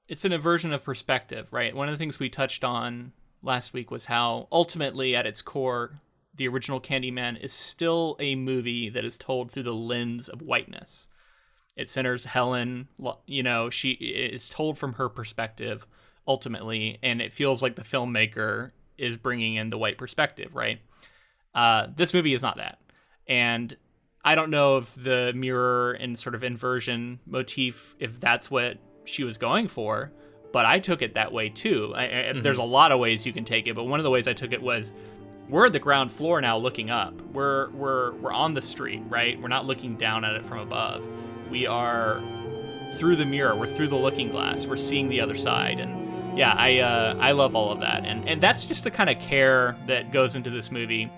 it's an inversion of perspective, right? One of the things we touched on last week was how ultimately at its core, the original Candyman is still a movie that is told through the lens of whiteness. It centers Helen, she is told from her perspective ultimately, and it feels like the filmmaker is bringing in the white perspective, right? This movie is not that. And I don't know if the mirror and sort of inversion motif, if that's what she was going for, but I took it that way too. There's a lot of ways you can take it, but one of the ways I took it was, we're at the ground floor now looking up. We're on the street, right? We're not looking down at it from above. We are through the mirror. We're through the looking glass. We're seeing the other side. And yeah, I love all of that. And that's just the kind of care that goes into this movie.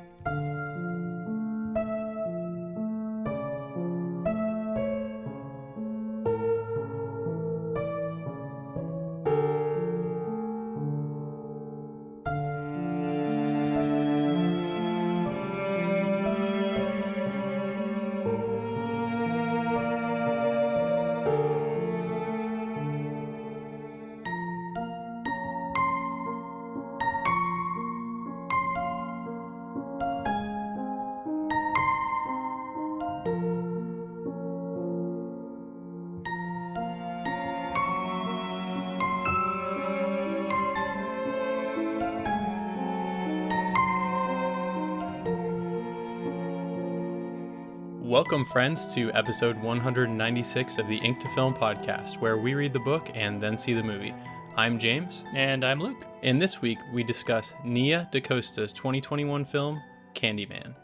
Welcome, friends, to episode 196 of the Ink to Film podcast, where we read the book and then see the movie. I'm James. And I'm Luke. And this week, we discuss Nia DaCosta's 2021 film, Candyman.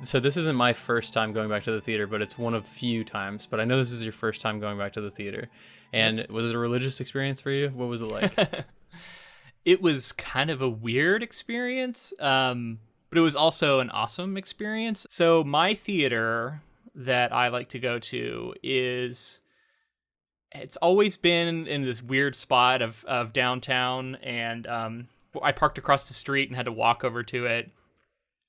So this isn't my first time going back to the theater, but it's one of few times. But I know this is your first time going back to the theater. And was it a religious experience for you? What was it like? It was kind of a weird experience. But it was also an awesome experience. So my theater that I like to go to it's always been in this weird spot of downtown. And I parked across the street and had to walk over to it.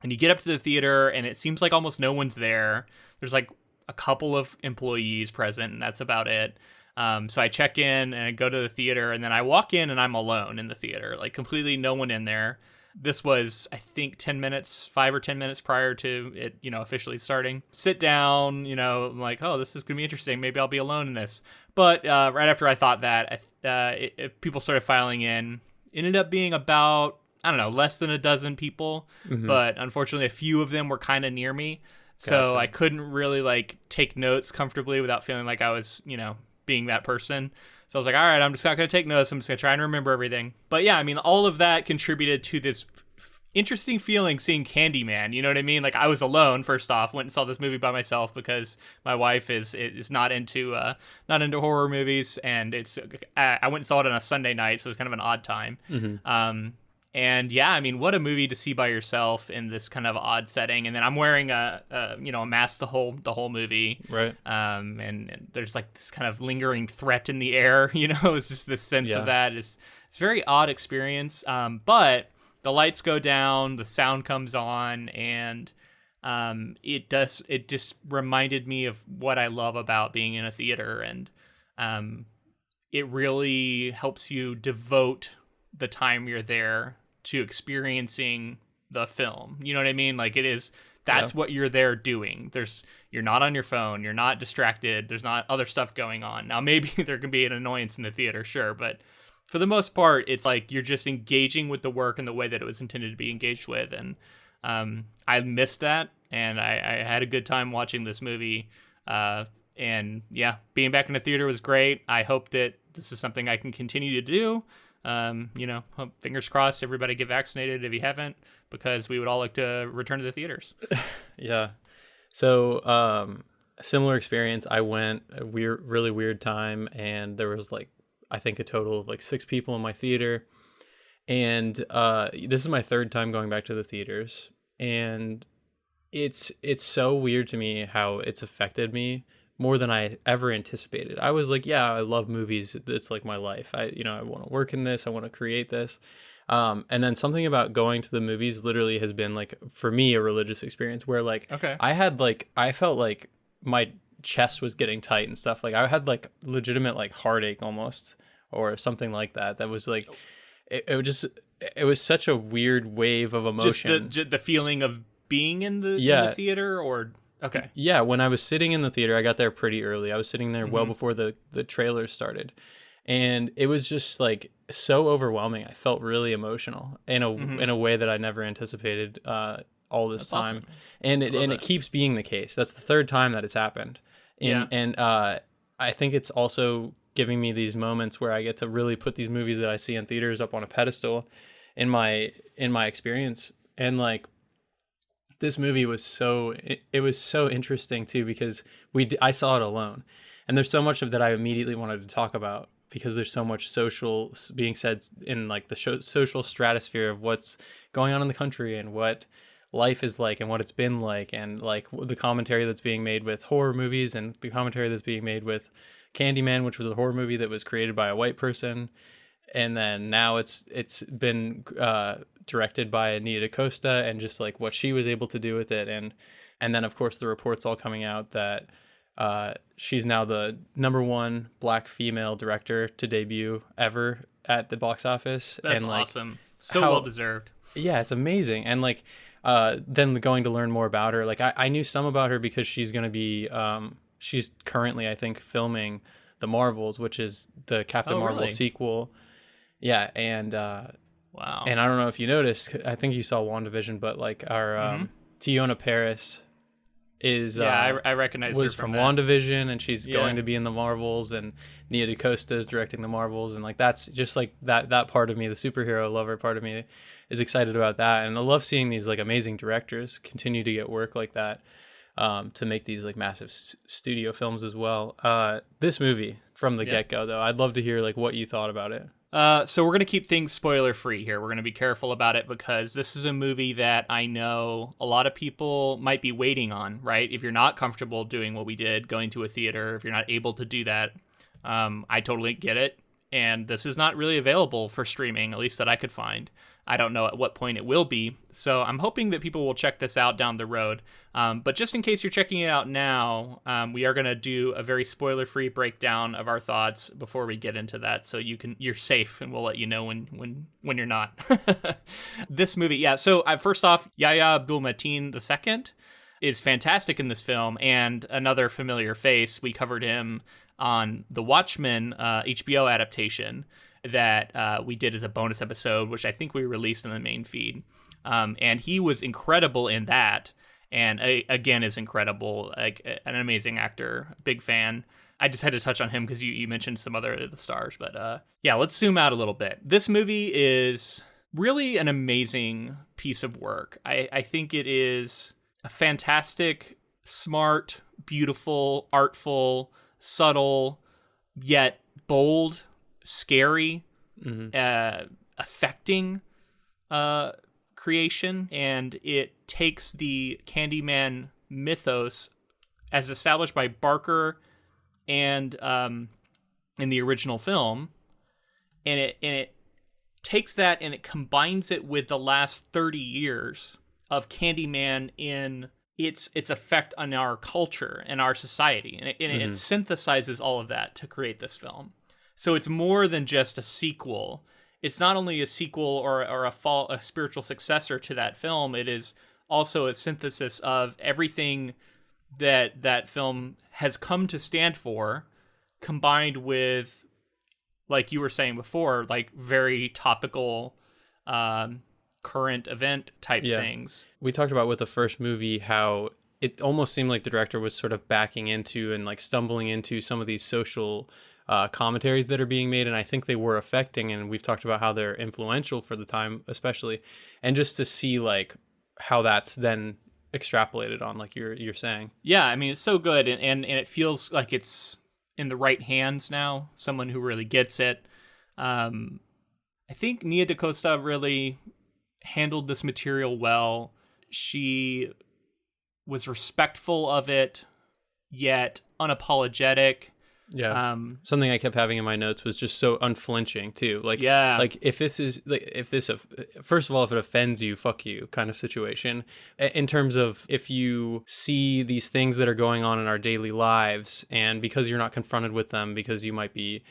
And you get up to the theater and it seems like almost no one's there. There's like a couple of employees present and that's about it. So I check in and I go to the theater and then I walk in and I'm alone in the theater, like completely no one in there. This was, I think, 5 or 10 minutes prior to it, officially starting. Sit down, I'm like, oh, this is going to be interesting. Maybe I'll be alone in this. But right after I thought that, people started filing in. Ended up being about, I don't know, less than a dozen people. Mm-hmm. But unfortunately, a few of them were kind of near me. So I couldn't really, take notes comfortably without feeling like I was, being that person. So I was like, all right, I'm just not going to take notes. I'm just going to try and remember everything. But yeah, I mean, all of that contributed to this interesting feeling seeing Candyman. You know what I mean? Like, I was alone, first off, went and saw this movie by myself because my wife is not into horror movies. And I went and saw it on a Sunday night, so it was kind of an odd time. Mm-hmm. And yeah, I mean, what a movie to see by yourself in this kind of odd setting. And then I'm wearing a mask the whole movie. Right. And there's like this kind of lingering threat in the air, it's just this sense of that. It's a very odd experience. But the lights go down, the sound comes on, and it just reminded me of what I love about being in a theater. And it really helps you devote the time you're there to experiencing the film. You know what I mean? Like, that's what you're there doing. You're not on your phone, you're not distracted, there's not other stuff going on. Now maybe there can be an annoyance in the theater, sure, but for the most part, it's like you're just engaging with the work in the way that it was intended to be engaged with. And I missed that, and I had a good time watching this movie. And yeah, being back in the theater was great. I hope that this is something I can continue to do. Fingers crossed, everybody get vaccinated if you haven't, because we would all like to return to the theaters. Yeah. So, a similar experience. I went a really weird time, and there was I think a total of 6 people in my theater. And this is my third time going back to the theaters. And it's so weird to me how it's affected me more than I ever anticipated. I was like, yeah, I love movies. It's like my life. I want to work in this. I want to create this. And then something about going to the movies literally has been for me, a religious experience where I felt like my chest was getting tight and stuff. I had legitimate heartache almost or something like that. That was like, it was such a weird wave of emotion. Just the feeling of being in the theater, or okay. Yeah, when I was sitting in the theater, I got there pretty early. I was sitting there well before the trailers started. And it was just like so overwhelming. I felt really emotional in a way that I never anticipated all this time. Awesome. And it keeps being the case. That's the third time that it's happened. And I think it's also giving me these moments where I get to really put these movies that I see in theaters up on a pedestal in my experience. And like, this movie was so interesting too, because I saw it alone, and there's so much of that I immediately wanted to talk about, because there's so much social being said in like the social stratosphere of what's going on in the country and what life is like and what it's been like, and like the commentary that's being made with horror movies and the commentary that's being made with Candyman, which was a horror movie that was created by a white person, and then now it's been directed by Nia DaCosta, and just like what she was able to do with it, and then of course the reports all coming out that she's now the #1 Black female director to debut ever at the box office. That's and like, awesome. So well deserved. Yeah, it's amazing. And like then going to learn more about her, like I knew some about her because she's going to be she's currently, I think, filming The Marvels, which is the Captain Marvel sequel. Yeah, and wow. And I don't know if you noticed, I think you saw WandaVision, but like our Teyonah Parris is I recognize was her from WandaVision, and she's going to be in the Marvels, and Nia DaCosta is directing the Marvels, and like that's just like that part of me, the superhero lover part of me, is excited about that. And I love seeing these like amazing directors continue to get work like that, to make these like massive studio films as well. This movie from the get-go though, I'd love to hear like what you thought about it. So we're going to keep things spoiler free here. We're going to be careful about it, because this is a movie that I know a lot of people might be waiting on, right? If you're not comfortable doing what we did, going to a theater, if you're not able to do that, I totally get it. And this is not really available for streaming, at least that I could find. I don't know at what point it will be. So I'm hoping that people will check this out down the road. But just in case you're checking it out now, we are going to do a very spoiler-free breakdown of our thoughts before we get into that. So you're safe, and we'll let you know when you're not. This movie, yeah. So first off, Yahya Abdul Mateen II is fantastic in this film, and another familiar face. We covered him on the Watchmen HBO adaptation that we did as a bonus episode, which I think we released in the main feed. And he was incredible in that, and again is incredible, like an amazing actor, big fan. I just had to touch on him because you mentioned some other of the stars, but yeah, let's zoom out a little bit. This movie is really an amazing piece of work. I think it is a fantastic, smart, beautiful, artful, subtle, yet bold, scary, affecting creation, and it takes the Candyman mythos as established by Barker and in the original film, and it takes that and it combines it with the last 30 years of Candyman in its effect on our culture and our society, and it synthesizes all of that to create this film. So it's more than just a sequel. It's not only a sequel or a spiritual successor to that film. It is also a synthesis of everything that film has come to stand for, combined with, like you were saying before, like very topical, current event type things. We talked about with the first movie how it almost seemed like the director was sort of backing into and like stumbling into some of these social commentaries that are being made, and I think they were affecting, and we've talked about how they're influential for the time especially, and just to see like how that's then extrapolated on, like you're saying. Yeah, I mean, it's so good, and it feels like it's in the right hands now, someone who really gets it. I think Nia DaCosta really handled this material well. She was respectful of it, yet unapologetic. Yeah. Something I kept having in my notes was just so unflinching too. Like, like if this is like, first of all, if it offends you, fuck you kind of situation. In terms of if you see these things that are going on in our daily lives, and because you're not confronted with them because you might be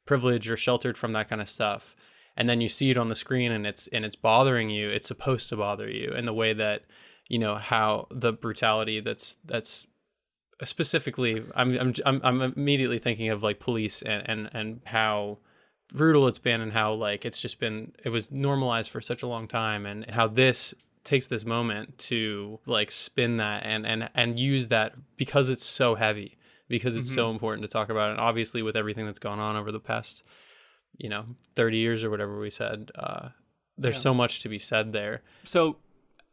privileged or sheltered from that kind of stuff, and then you see it on the screen and it's bothering you, it's supposed to bother you in the way that, you know, how the brutality that's specifically, I'm immediately thinking of like Police and how brutal it's been, and how like it was normalized for such a long time, and how this takes this moment to like spin that and use that, because it's so heavy, because it's so important to talk about. And obviously with everything that's gone on over the past, you know, 30 years or whatever we said, there's so much to be said there. So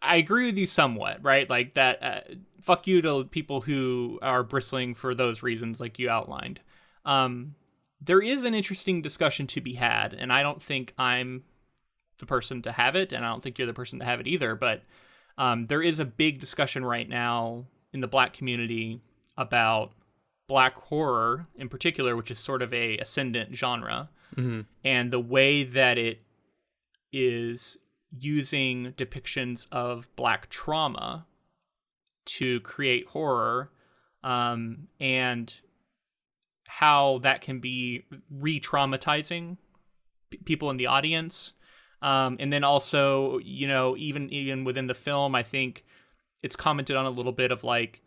I agree with you somewhat, right? Like that, fuck you to people who are bristling for those reasons like you outlined. There is an interesting discussion to be had, and I don't think I'm the person to have it, and I don't think you're the person to have it either, but there is a big discussion right now in the Black community about Black horror in particular, which is sort of a ascendant genre, and the way that it is using depictions of Black trauma to create horror, and how that can be re-traumatizing people in the audience. And then also, you know, even within the film, I think it's commented on a little bit of like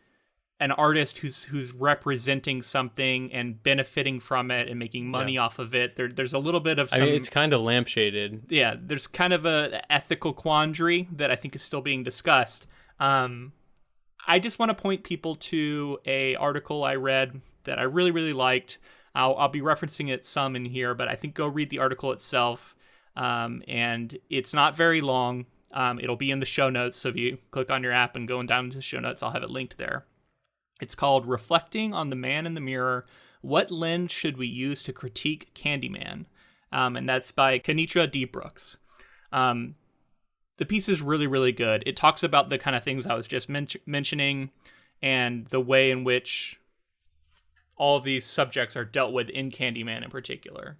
an artist who's representing something and benefiting from it and making money off of it. There's a little bit of some, I mean, it's kind of lampshaded. Yeah, there's kind of a ethical quandary that I think is still being discussed. I just want to point people to a article I read that I really, really liked. I'll be referencing it some in here, but I think go read the article itself. And it's not very long. It'll be in the show notes. So if you click on your app and go down to the show notes, I'll have it linked there. It's called Reflecting on the Man in the Mirror. What lens should we use to critique Candyman? And that's by Kenitra D. Brooks. The piece is really, really good. It talks about the kind of things I was just mentioning and the way in which all of these subjects are dealt with in Candyman in particular.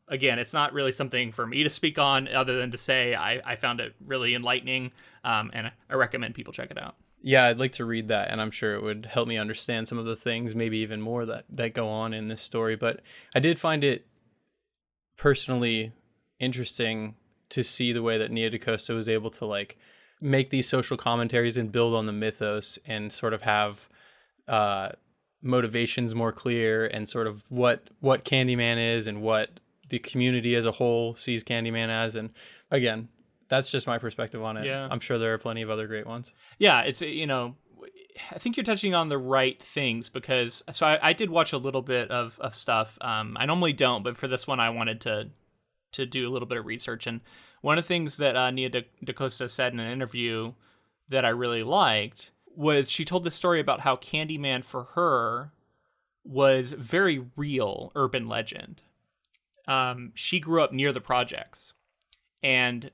Again, it's not really something for me to speak on other than to say I found it really enlightening, and I recommend people check it out. Yeah, I'd like to read that, and I'm sure it would help me understand some of the things, maybe even more that go on in this story. But I did find it personally interesting to see the way that Nia DaCosta was able to like make these social commentaries and build on the mythos and sort of have motivations more clear, and sort of what Candyman is and what the community as a whole sees Candyman as. And again, that's just my perspective on it. Yeah. I'm sure there are plenty of other great ones. Yeah, it's, you know, I think you're touching on the right things, because so I did watch a little bit of stuff. I normally don't, but for this one I wanted to do a little bit of research. And one of the things that Nia DaCosta said in an interview that I really liked was she told this story about how Candyman for her was very real urban legend. She grew up near the projects, and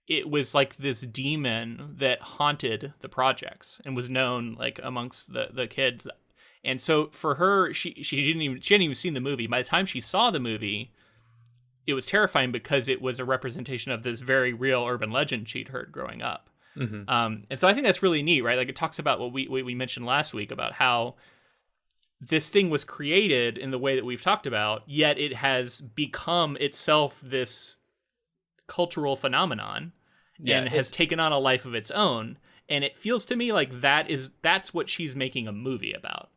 it was like this demon that haunted the projects and was known like amongst the kids. And so for her, she hadn't even seen the movie. By the time she saw the movie, it was terrifying because it was a representation of this very real urban legend she'd heard growing up. Mm-hmm. And so I think that's really neat, right? Like it talks about what we mentioned last week about how this thing was created in the way that we've talked about, yet it has become itself this cultural phenomenon and has taken on a life of its own. And it feels to me like that's what she's making a movie about.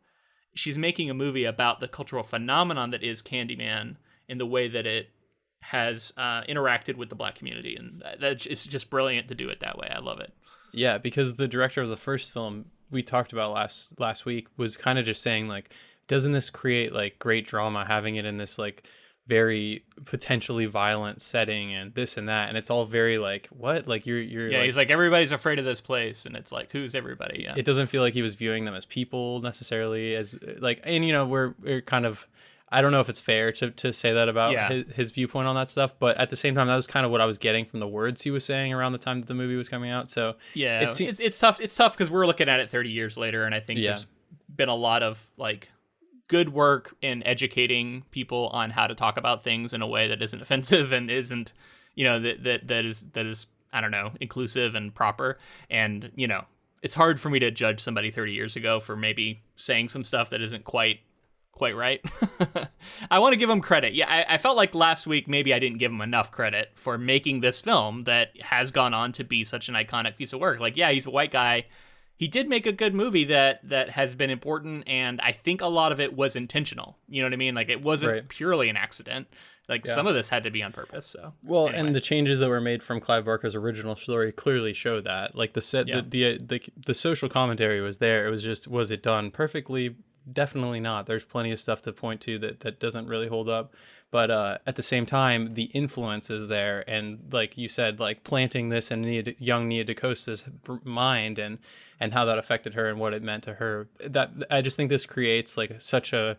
She's making a movie about the cultural phenomenon that is Candyman in the way that it has interacted with the Black community. And it's just brilliant to do it that way. I love it. Yeah, because the director of the first film we talked about last week was kind of just saying like, doesn't this create like great drama having it in this like very potentially violent setting and this and that, and it's all very like, what, like you're yeah, like, he's like, everybody's afraid of this place, and it's like, who's everybody? Yeah, it doesn't feel like he was viewing them as people necessarily, as like, and you know, we're kind of, I don't know if it's fair to say that about his viewpoint on that stuff, but at the same time, that was kind of what I was getting from the words he was saying around the time that the movie was coming out. So yeah, it's tough. It's tough because we're looking at it 30 years later, and I think there's been a lot of like good work in educating people on how to talk about things in a way that isn't offensive and isn't, you know, that is I don't know, inclusive and proper. And you know, it's hard for me to judge somebody 30 years ago for maybe saying some stuff that isn't quite quite right. I want to give him credit. Yeah, I felt like last week maybe I didn't give him enough credit for making this film that has gone on to be such an iconic piece of work. Like, yeah, he's a white guy. He did make a good movie that has been important, and I think a lot of it was intentional. You know what I mean? Like, it wasn't purely an accident. Like, some of this had to be on purpose. So, well, anyway. And the changes that were made from Clive Barker's original story clearly show that. Like, the social commentary was there. It was just, was it done perfectly? Definitely not. There's plenty of stuff to point to that doesn't really hold up. But at the same time, the influence is there. And like you said, like planting this in young Nia DaCosta's mind and how that affected her and what it meant to her. That I just think this creates like such a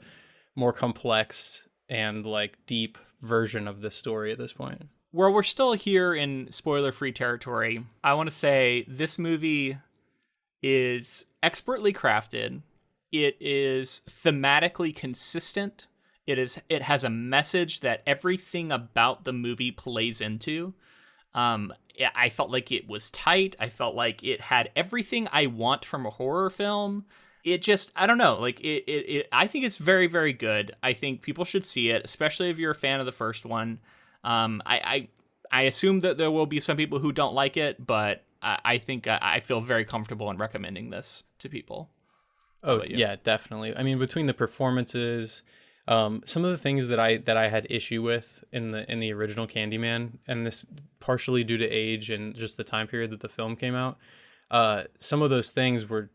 more complex and like deep version of this story at this point. Well, we're still here in spoiler-free territory. I want to say this movie is expertly crafted. It is thematically consistent. It has a message that everything about the movie plays into. I felt like it was tight. I felt like it had everything I want from a horror film. It just, I don't know, like I think it's very, very good. I think people should see it, especially if you're a fan of the first one. I assume that there will be some people who don't like it, but I think I feel very comfortable in recommending this to people. Oh yeah, definitely. I mean, between the performances, some of the things that I had issue with in the original Candyman, and this partially due to age and just the time period that the film came out, some of those things were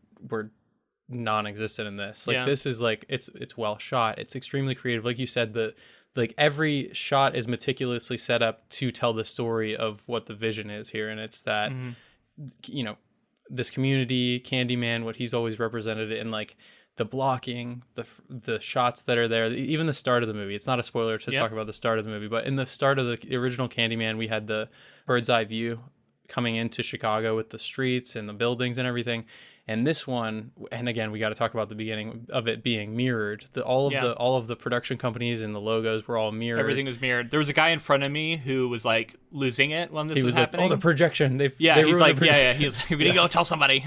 non-existent in this. Like this is like it's well shot. It's extremely creative. Like you said, like every shot is meticulously set up to tell the story of what the vision is here, and it's that you know, this community, Candyman, what he's always represented in, like the blocking, the shots that are there, even the start of the movie. It's not a spoiler to talk about the start of the movie, but in the start of the original Candyman, we had the bird's eye view coming into Chicago with the streets and the buildings and everything. And this one, and again, we got to talk about the beginning of it being mirrored. All of the production companies and the logos were all mirrored. Everything was mirrored. There was a guy in front of me who was like losing it when this was happening. Like, oh, the projection! He's like, He's we need to go tell somebody.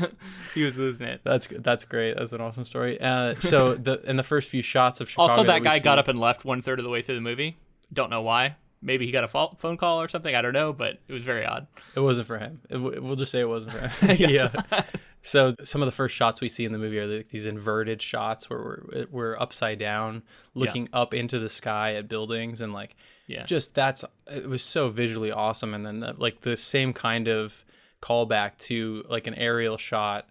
He was losing it. That's great. That's an awesome story. So in the first few shots of Chicago, also that guy got up and left 1/3 of the way through the movie. Don't know why. Maybe he got a phone call or something. I don't know, but it was very odd. It wasn't for him. We'll just say it wasn't for him. Yeah. So some of the first shots we see in the movie are these inverted shots where we're upside down, looking up into the sky at buildings, and like, it was so visually awesome. And then the same kind of callback to like an aerial shot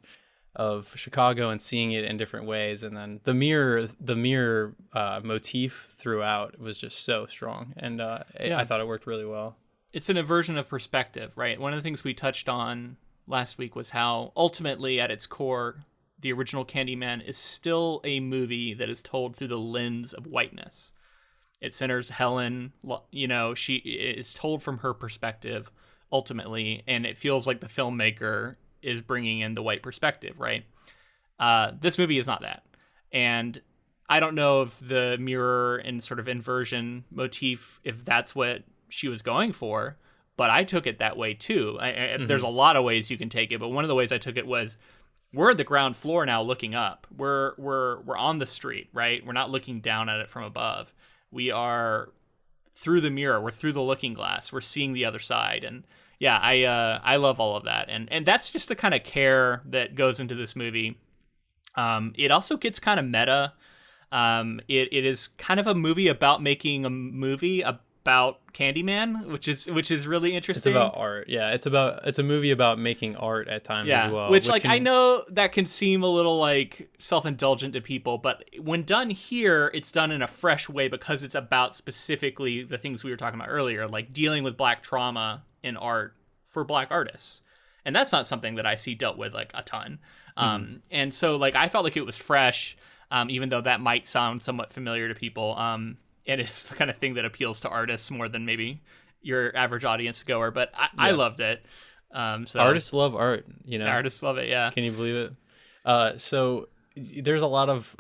of Chicago and seeing it in different ways, and then the mirror motif throughout was just so strong, and I thought it worked really well. It's an inversion of perspective, right? One of the things we touched on last week was how ultimately at its core, the original Candyman is still a movie that is told through the lens of whiteness. It centers Helen, you know, she is told from her perspective ultimately, and it feels like the filmmaker is bringing in the white perspective, right? This movie is not that. And I don't know if the mirror and sort of inversion motif, if that's what she was going for, but I took it that way too. There's a lot of ways you can take it, but one of the ways I took it was, we're at the ground floor now looking up. We're on the street, right? We're not looking down at it from above. We are through the mirror. We're through the looking glass. We're seeing the other side. And yeah, I love all of that. And that's just the kind of care that goes into this movie. It also gets kind of meta. It is kind of a movie about making a movie about Candyman, which is really interesting. It's about art. Yeah, it's a movie about making art at times as well. Which I know that can seem a little like self-indulgent to people, but when done here, it's done in a fresh way because it's about specifically the things we were talking about earlier, like dealing with Black trauma in art for Black artists. And that's not something that I see dealt with like a ton. And so like I felt like it was fresh, even though that might sound somewhat familiar to people. And it's the kind of thing that appeals to artists more than maybe your average audience goer. But I loved it. So artists love art, you know. Artists love it, yeah. Can you believe it? So there's a lot of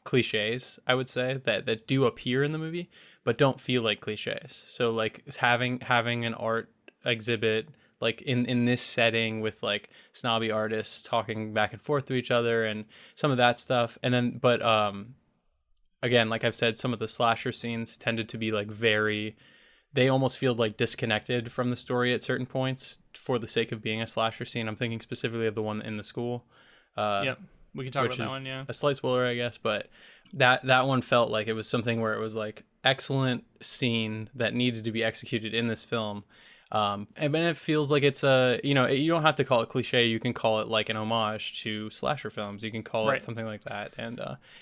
cliches, I would say, that do appear in the movie, but don't feel like cliches. So like having an art exhibit like in this setting with like snobby artists talking back and forth to each other and some of that stuff, and then but again, like I've said, some of the slasher scenes tended to be like they almost feel like disconnected from the story at certain points for the sake of being a slasher scene. I'm thinking specifically of the one in the school. Yep, we can talk about that one. Yeah, a slight spoiler, I guess, but that one felt like it was something where it was like excellent scene that needed to be executed in this film. And then it feels like it's you don't have to call it cliche. You can call it like an homage to slasher films. You can call it something like that. And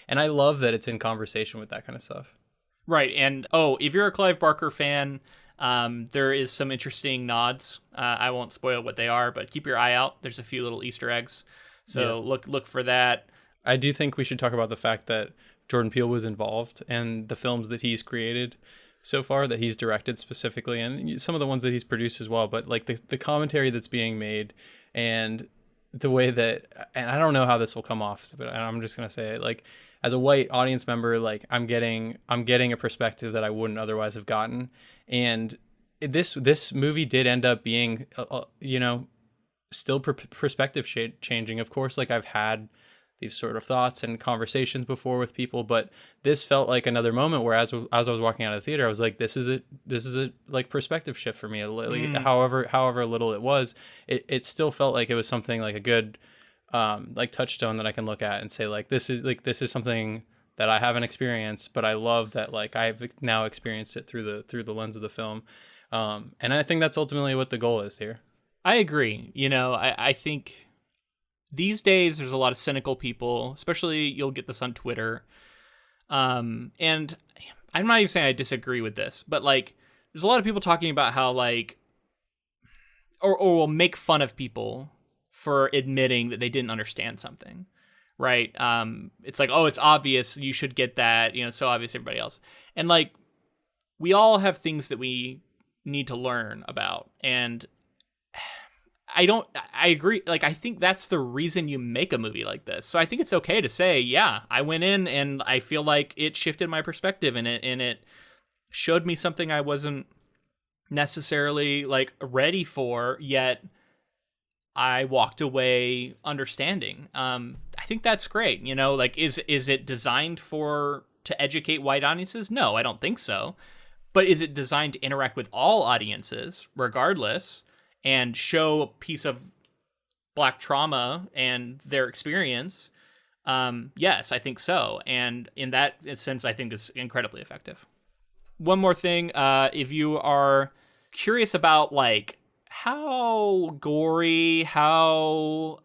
I love that it's in conversation with that kind of stuff. Right. And if you're a Clive Barker fan, there is some interesting nods. I won't spoil what they are, but keep your eye out. There's a few little Easter eggs. So look for that. I do think we should talk about the fact that Jordan Peele was involved in the films that he's created so far, that he's directed specifically, and some of the ones that he's produced as well. But like the commentary that's being made and the way that, and I don't know how this will come off, but I'm just going to say it, like as a white audience member, like I'm getting a perspective that I wouldn't otherwise have gotten. And this movie did end up being, still perspective changing. Of course, like I've had these sort of thoughts and conversations before with people, but this felt like another moment where as I was walking out of the theater, I was like, this is a like perspective shift for me. Like, however little it was, it still felt like it was something like a good like touchstone that I can look at and say like, this is something that I haven't experienced, but I love that like I've now experienced it through the lens of the film. And I think that's ultimately what the goal is here. I agree. I think these days there's a lot of cynical people, especially you'll get this on Twitter. And I'm not even saying I disagree with this, but like there's a lot of people talking about how like, or will make fun of people for admitting that they didn't understand something, right? It's like, it's obvious, you should get that, so obvious everybody else. And like, we all have things that we need to learn about. And I agree. Like, I think that's the reason you make a movie like this. So I think it's okay to say, yeah, I went in and I feel like it shifted my perspective and it showed me something I wasn't necessarily like ready for, yet I walked away understanding. I think that's great. Like, is it designed to educate white audiences? No, I don't think so. But is it designed to interact with all audiences, regardless, and show a piece of Black trauma and their experience? Yes, I think so. And in that sense, I think it's incredibly effective. One more thing, if you are curious about like how gory, how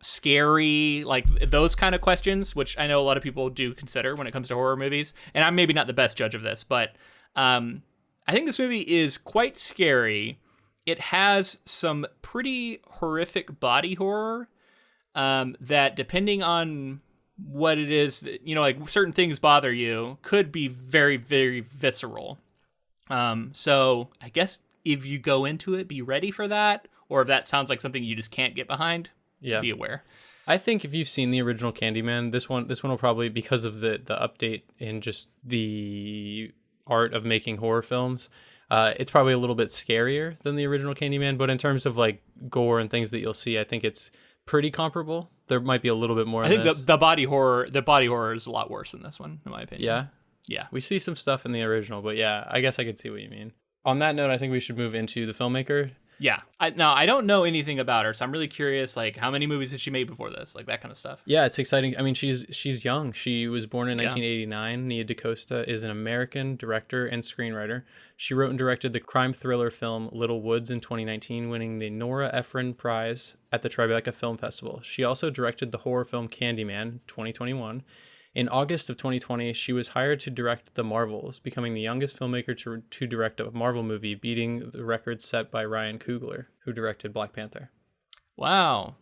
scary, like those kind of questions, which I know a lot of people do consider when it comes to horror movies, and I'm maybe not the best judge of this, but I think this movie is quite scary. It has some pretty horrific body horror that, depending on what it is, like certain things bother you, could be very, very visceral. So I guess if you go into it, be ready for that. Or if that sounds like something you just can't get behind, be aware. I think if you've seen the original Candyman, this one will probably, because of the update in just the art of making horror films, it's probably a little bit scarier than the original Candyman, but in terms of like gore and things that you'll see, I think it's pretty comparable. There might be a little bit more. I think the body horror is a lot worse in this one, in my opinion. Yeah. We see some stuff in the original, but yeah, I guess I could see what you mean. On that note, I think we should move into the filmmaker. Yeah. I don't know anything about her, so I'm really curious, like, how many movies has she made before this? Like, that kind of stuff. Yeah, it's exciting. I mean, she's young. She was born in 1989. Nia DaCosta is an American director and screenwriter. She wrote and directed the crime thriller film Little Woods in 2019, winning the Nora Ephron Prize at the Tribeca Film Festival. She also directed the horror film Candyman 2021. In August of 2020, she was hired to direct The Marvels, becoming the youngest filmmaker to direct a Marvel movie, beating the record set by Ryan Coogler, who directed Black Panther. Wow.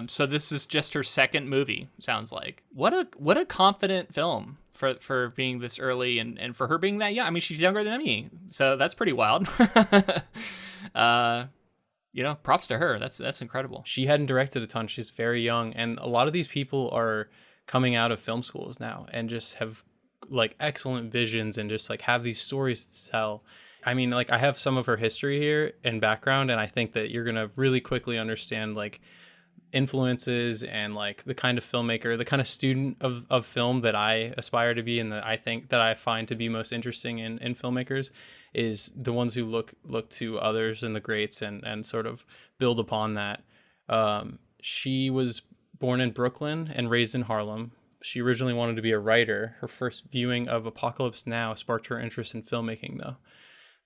So this is just her second movie, sounds like. What a confident film for being this early and for her being that young. I mean, she's younger than me, so that's pretty wild. Props to her. That's incredible. She hadn't directed a ton. She's very young, and a lot of these people are coming out of film schools now and just have like excellent visions and just like have these stories to tell. I mean, like I have some of her history here and background, and I think that you're going to really quickly understand like influences and like the kind of filmmaker, the kind of student of film that I aspire to be, and that I find to be most interesting in filmmakers, is the ones who look to others and the greats and sort of build upon that. She was born in Brooklyn and raised in Harlem. She originally wanted to be a writer. Her first viewing of Apocalypse Now sparked her interest in filmmaking, though.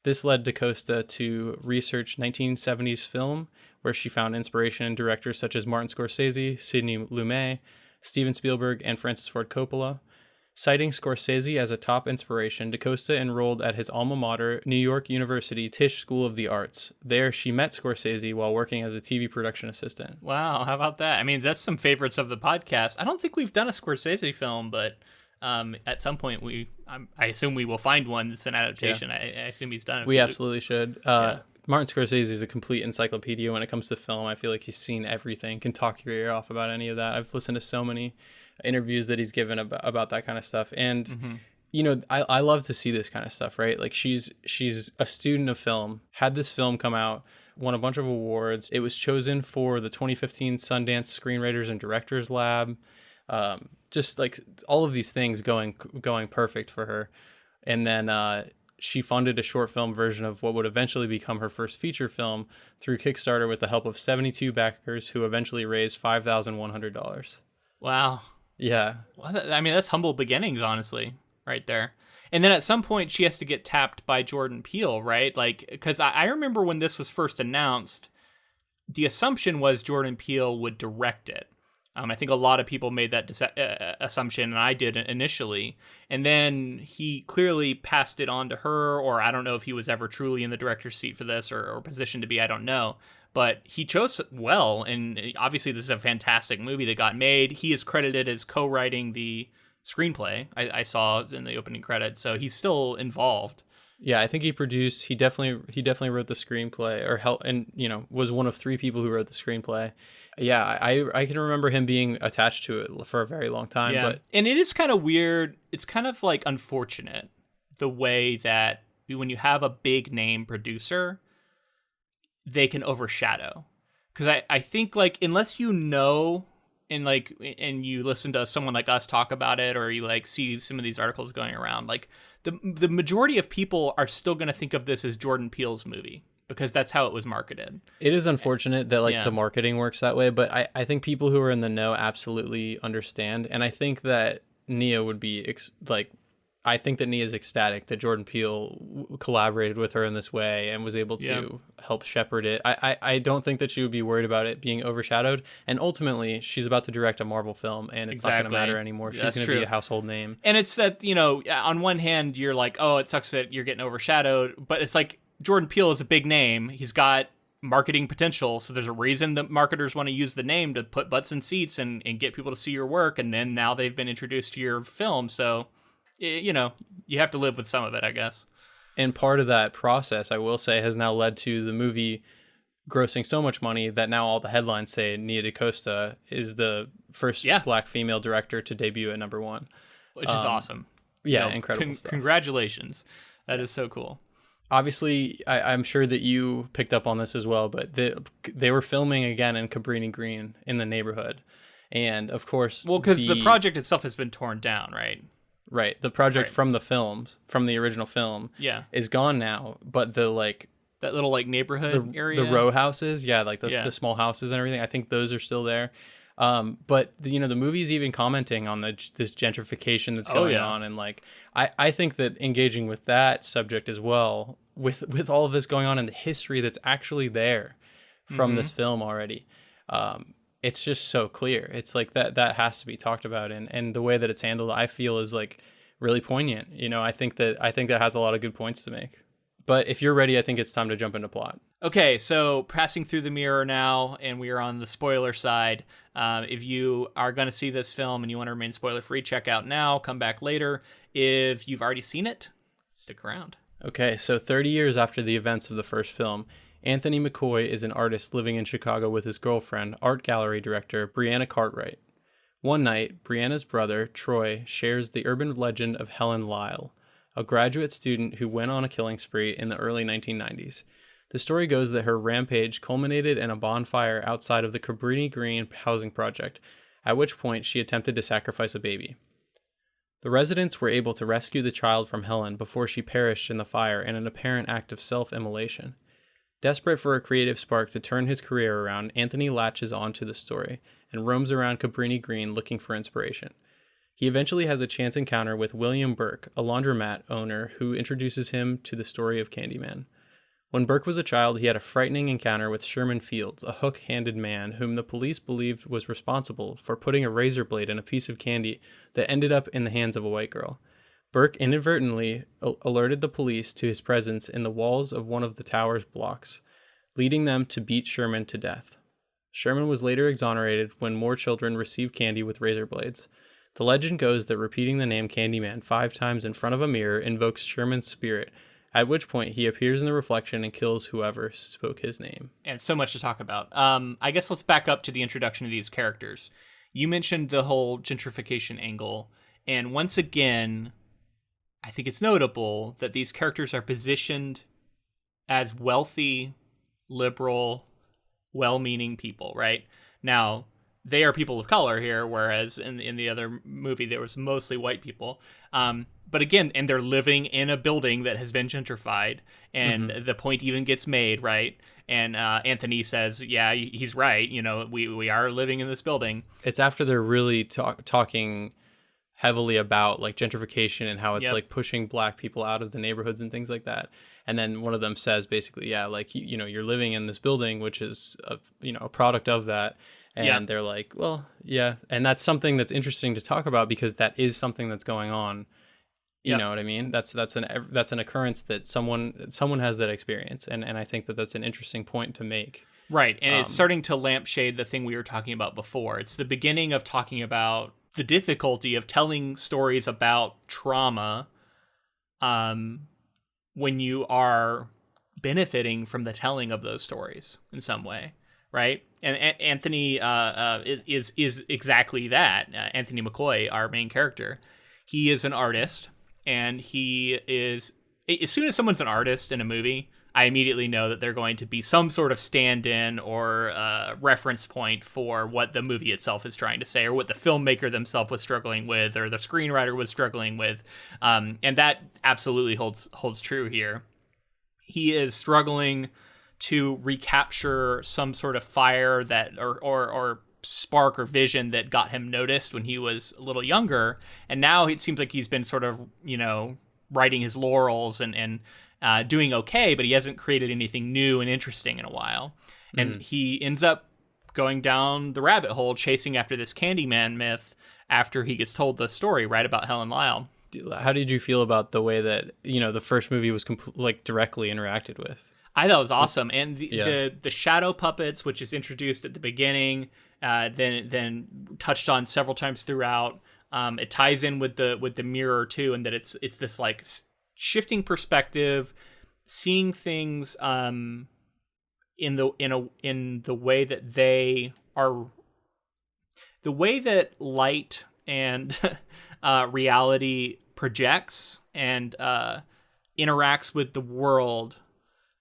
This led DaCosta to research 1970s film, where she found inspiration in directors such as Martin Scorsese, Sidney Lumet, Steven Spielberg, and Francis Ford Coppola. Citing Scorsese as a top inspiration, DaCosta enrolled at his alma mater, New York University Tisch School of the Arts. There, she met Scorsese while working as a TV production assistant. Wow, how about that? I mean, that's some favorites of the podcast. I don't think we've done a Scorsese film, but at some point I assume we will find one that's an adaptation. Yeah. I assume he's done it. We absolutely should. Martin Scorsese is a complete encyclopedia when it comes to film. I feel like he's seen everything, can talk your ear off about any of that. I've listened to so many interviews that he's given about that kind of stuff. And, you know, I love to see this kind of stuff, right? Like she's a student of film, had this film come out, won a bunch of awards. It was chosen for the 2015 Sundance Screenwriters and Directors Lab. Just like all of these things going perfect for her. And then she funded a short film version of what would eventually become her first feature film through Kickstarter with the help of 72 backers who eventually raised $5,100. Wow. Yeah. Well, I mean, that's humble beginnings, honestly, right there. And then at some point she has to get tapped by Jordan Peele, right? Like, because I remember when this was first announced, the assumption was Jordan Peele would direct it. I think a lot of people made that assumption, and I did initially. And then he clearly passed it on to her, or I don't know if he was ever truly in the director's seat for this or positioned to be, I don't know. But he chose well, and obviously this is a fantastic movie that got made. He is credited as co-writing the screenplay. I saw in the opening credits, so he's still involved. Yeah, I think he definitely wrote the screenplay, or helped, and was one of 3 people who wrote the screenplay. Yeah, I can remember him being attached to it for a very long time. Yeah. But and it is kind of weird. It's kind of like unfortunate the way that when you have a big name producer, they can overshadow. Because I think like unless you know and you listen to someone like us talk about it, or you like see some of these articles going around, like the majority of people are still going to think of this as Jordan Peele's movie because that's how it was marketed. It is unfortunate that the marketing works that way, but I think people who are in the know absolutely understand. And I think that Nia would be I think that Nia's ecstatic that Jordan Peele collaborated with her in this way and was able to help shepherd it. I don't think that she would be worried about it being overshadowed. And ultimately, she's about to direct a Marvel film, and it's not going to matter anymore. She's going to be a household name. And it's that, on one hand, you're like, oh, it sucks that you're getting overshadowed. But it's like Jordan Peele is a big name. He's got marketing potential. So there's a reason that marketers want to use the name to put butts in seats and get people to see your work. And then now they've been introduced to your film. So you have to live with some of it, I guess. And part of that process, I will say, has now led to the movie grossing so much money that now all the headlines say Nia DaCosta is the first Black female director to debut at number 1. Which is awesome. Yeah, incredible stuff. Congratulations. That is so cool. Obviously, I'm sure that you picked up on this as well, but they were filming again in Cabrini Green in the neighborhood. And, of course... Well, because the project itself has been torn down, right? Right. The project from the original film, is gone now. But that little neighborhood area, the row houses, the small houses and everything, I think those are still there. But the movie's even commenting on this gentrification that's going on, and I think that engaging with that subject as well, with all of this going on and the history that's actually there from this film already. It's just so clear. It's like that has to be talked about, and the way that it's handled, I feel, is really poignant. I think that has a lot of good points to make. But if you're ready, I think it's time to jump into plot. Okay, so passing through the mirror now, and we are on the spoiler side. If you are going to see this film and you want to remain spoiler-free, check out now, come back later. If you've already seen it, stick around. Okay, so 30 years after the events of the first film, Anthony McCoy is an artist living in Chicago with his girlfriend, art gallery director Brianna Cartwright. One night, Brianna's brother, Troy, shares the urban legend of Helen Lyle, a graduate student who went on a killing spree in the early 1990s. The story goes that her rampage culminated in a bonfire outside of the Cabrini Green housing project, at which point she attempted to sacrifice a baby. The residents were able to rescue the child from Helen before she perished in the fire in an apparent act of self-immolation. Desperate for a creative spark to turn his career around, Anthony latches onto the story and roams around Cabrini Green looking for inspiration. He eventually has a chance encounter with William Burke, a laundromat owner who introduces him to the story of Candyman. When Burke was a child, he had a frightening encounter with Sherman Fields, a hook-handed man whom the police believed was responsible for putting a razor blade in a piece of candy that ended up in the hands of a white girl. Burke inadvertently alerted the police to his presence in the walls of one of the tower's blocks, leading them to beat Sherman to death. Sherman was later exonerated when more children received candy with razor blades. The legend goes that repeating the name Candyman 5 times in front of a mirror invokes Sherman's spirit, at which point he appears in the reflection and kills whoever spoke his name. And so much to talk about. I guess let's back up to the introduction of these characters. You mentioned the whole gentrification angle, and once again, I think it's notable that these characters are positioned as wealthy, liberal, well-meaning people, right? Now, they are people of color here, whereas in the other movie, there was mostly white people. But again, and they're living in a building that has been gentrified, and the point even gets made, right? And Anthony says, yeah, he's right. You know, we are living in this building. It's after they're really talking heavily about like gentrification and how it's like pushing black people out of the neighborhoods and things like that. And then one of them says basically, yeah, like, you know, you're living in this building, which is a product of that. And they're like, well, yeah. And that's something that's interesting to talk about because that is something that's going on. You know what I mean? That's an occurrence that someone has that experience. And I think that that's an interesting point to make. Right. And it's starting to lampshade the thing we were talking about before. It's the beginning of talking about the difficulty of telling stories about trauma when you are benefiting from the telling of those stories in some way, right? And Anthony is exactly that. Anthony McCoy, our main character, he is an artist, and he is, as soon as someone's an artist in a movie, I immediately know that they're going to be some sort of stand-in or reference point for what the movie itself is trying to say, or what the filmmaker themselves was struggling with, or the screenwriter was struggling with. And that absolutely holds true here. He is struggling to recapture some sort of fire that or spark or vision that got him noticed when he was a little younger. And now it seems like he's been sort of, riding his laurels and doing okay, but he hasn't created anything new and interesting in a while. And he ends up going down the rabbit hole chasing after this Candyman myth after he gets told the story, right, about Helen Lyle. How did you feel about the way that, the first movie was directly interacted with? I thought it was awesome. And the shadow puppets, which is introduced at the beginning, then touched on several times throughout. It ties in with the mirror too, and that it's this like shifting perspective, seeing things in the way that they are, the way that light and reality projects and interacts with the world.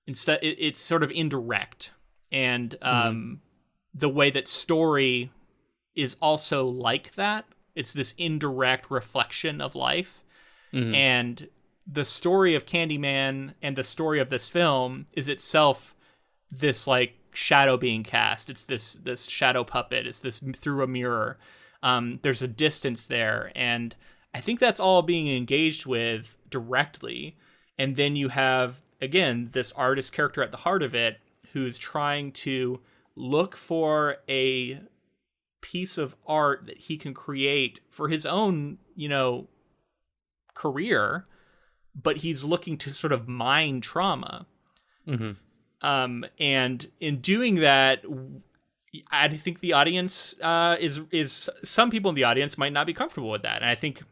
Instead, it's sort of indirect, and the way that story is also like that. It's this indirect reflection of life, and the story of Candyman and the story of this film is itself this like shadow being cast. It's this shadow puppet. It's this through a mirror. There's a distance there, and I think that's all being engaged with directly. And then you have, again, this artist character at the heart of it who's trying to look for a piece of art that he can create for his own, career, but he's looking to sort of mine trauma. And in doing that, I think the audience is some people in the audience might not be comfortable with that. And I think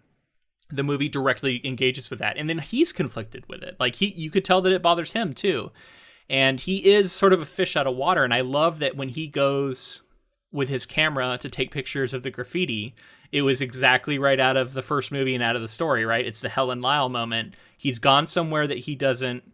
the movie directly engages with that. And then he's conflicted with it. Like you could tell that it bothers him too. And he is sort of a fish out of water. And I love that when he goes with his camera to take pictures of the graffiti, it was exactly right out of the first movie and out of the story, right? It's the Helen Lyle moment. He's gone somewhere that he doesn't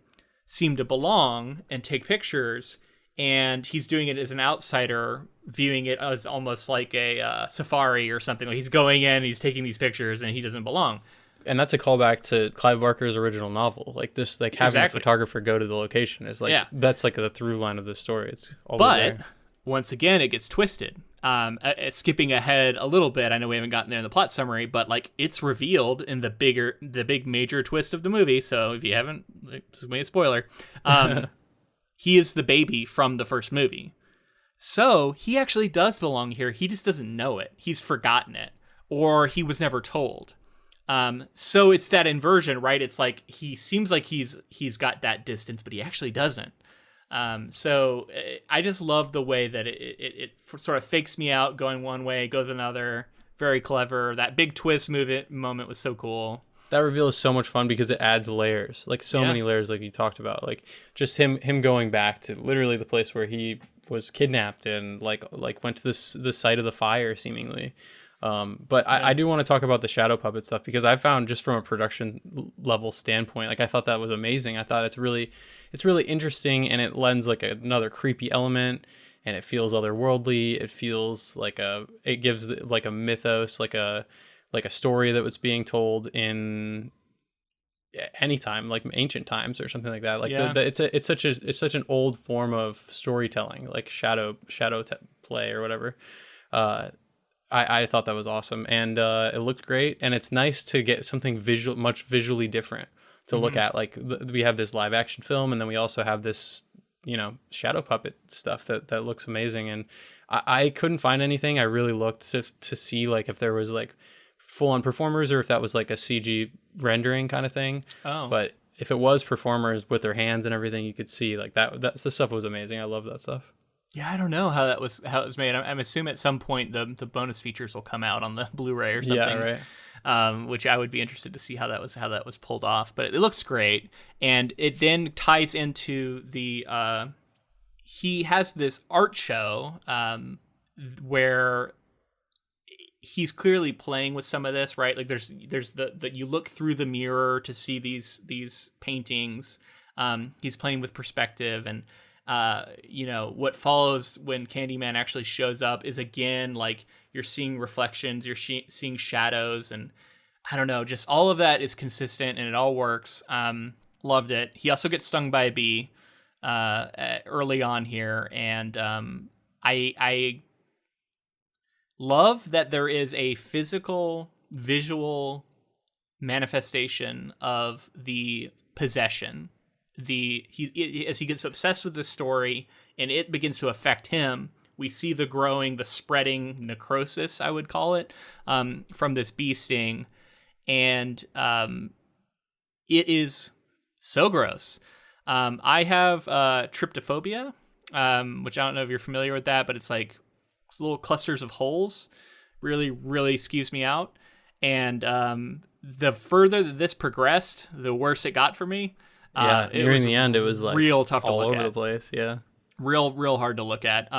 seem to belong and take pictures, and he's doing it as an outsider, viewing it as almost like a safari or something. Like he's going in, he's taking these pictures, and he doesn't belong. And that's a callback to Clive Barker's original novel. Like this, like having Exactly. the photographer go to the location is like that's like the through line of the story. It's always But there. once again, it gets twisted. Skipping ahead a little bit, I know we haven't gotten there in the plot summary, but like it's revealed in the big major twist of the movie. So if you haven't, like, this is maybe a spoiler. He is the baby from the first movie. So he actually does belong here. He just doesn't know it. He's forgotten it, or he was never told. So it's that inversion, right? It's like he seems like he's got that distance, but he actually doesn't. So I just love the way that it sort of fakes me out going one way, goes another. Very clever. That big twist moment was so cool. That reveal is so much fun because it adds layers, like so many layers, like you talked about, like just him going back to literally the place where he was kidnapped and like went to the site of the fire seemingly. But I do want to talk about the shadow puppet stuff because I found just from a production level standpoint, like I thought that was amazing. I thought it's really interesting, and it lends like another creepy element, and it feels otherworldly. It feels like it gives like a mythos, like a story that was being told in any time, like ancient times or something like that. Like it's such an old form of storytelling, like shadow play or whatever. I thought that was awesome, and it looked great, and it's nice to get something much visually different to look at. Like we have this live action film, and then we also have this, shadow puppet stuff that looks amazing. And I couldn't find anything. I really looked to see like if there was like full on performers or if that was like a CG rendering kind of thing. Oh, but if it was performers with their hands and everything, you could see like that's the stuff was amazing. I love that stuff. Yeah, I don't know how it was made. I'm assuming at some point the bonus features will come out on the Blu-ray or something. Yeah, right. Which I would be interested to see how that was pulled off. But it looks great, and it then ties into the he has this art show where he's clearly playing with some of this, right? Like there's the you look through the mirror to see these paintings. He's playing with perspective, and what follows when Candyman actually shows up is again like you're seeing reflections, you're seeing shadows, and I don't know, just all of that is consistent and it all works. Loved it. He also gets stung by a bee early on here, and I love that there is a physical, visual manifestation of the possession. As he gets obsessed with the story and it begins to affect him, we see the spreading necrosis, I would call it, from this bee sting, and it is so gross. I have tryptophobia, which I don't know if you're familiar with that, but it's like little clusters of holes. Really, really skews me out. And the further that this progressed, the worse it got for me. Nearing the end, it was like real tough to look at. All over the place. Yeah, real hard to look at.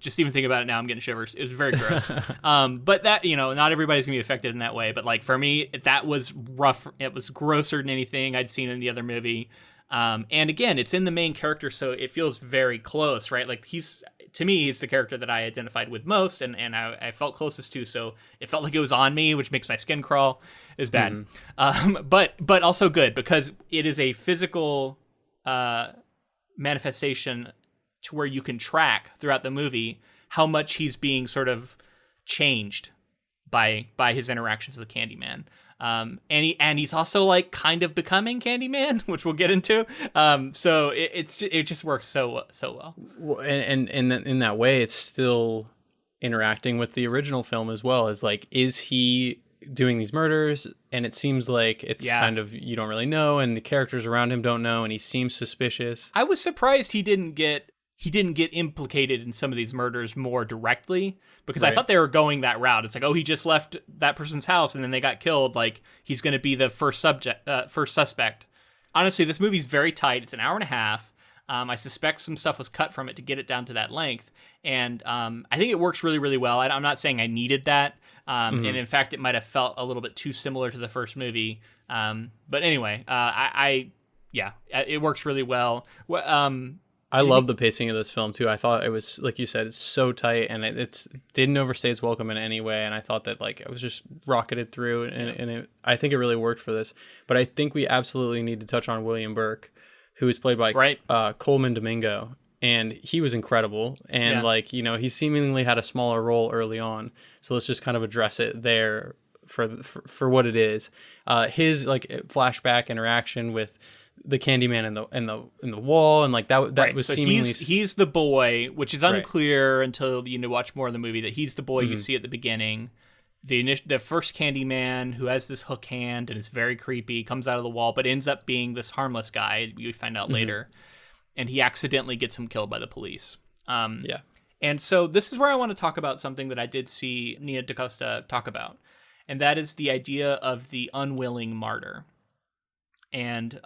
Just even thinking about it now, I'm getting shivers. It was very gross. But that, not everybody's gonna be affected in that way. But like for me, that was rough. It was grosser than anything I'd seen in the other movie. And again, it's in the main character, so it feels very close, right? Like he's the character that I identified with most, and I felt closest to, so it felt like it was on me, which makes my skin crawl. It was bad. But also good, because it is a physical manifestation to where you can track throughout the movie how much he's being sort of changed by his interactions with Candyman. And he's also like kind of becoming Candyman, which we'll get into. So it just works so well. Well, and in that way, it's still interacting with the original film as well. As like, is he doing these murders? And it seems like it's kind of, you don't really know, and the characters around him don't know, and he seems suspicious. I was surprised he didn't get implicated in some of these murders more directly, because I thought they were going that route. It's like, oh, he just left that person's house and then they got killed. Like, he's going to be the first suspect. Honestly, this movie's very tight. It's an hour and a half. I suspect some stuff was cut from it to get it down to that length. And I think it works really, really well. I'm not saying I needed that. And in fact, it might have felt a little bit too similar to the first movie. But anyway, I Yeah, it works really well. I love the pacing of this film too. I thought it was, like you said, it's so tight, and it's didn't overstay its welcome in any way. And I thought that like it was just rocketed through, and I think it really worked for this. But I think we absolutely need to touch on William Burke, who is played by Coleman Domingo, and he was incredible. And like, you know, he seemingly had a smaller role early on, so let's just kind of address it there for what it is. His like flashback interaction with the Candyman in the wall, and like that was so seemingly he's the boy, which is unclear until you watch more of the movie, that he's the boy you see at the beginning. The first Candyman, who has this hook hand and is very creepy, comes out of the wall, but ends up being this harmless guy, we find out later, and he accidentally gets him killed by the police. And so this is where I want to talk about something that I did see Nia DaCosta talk about, and that is the idea of the unwilling martyr. And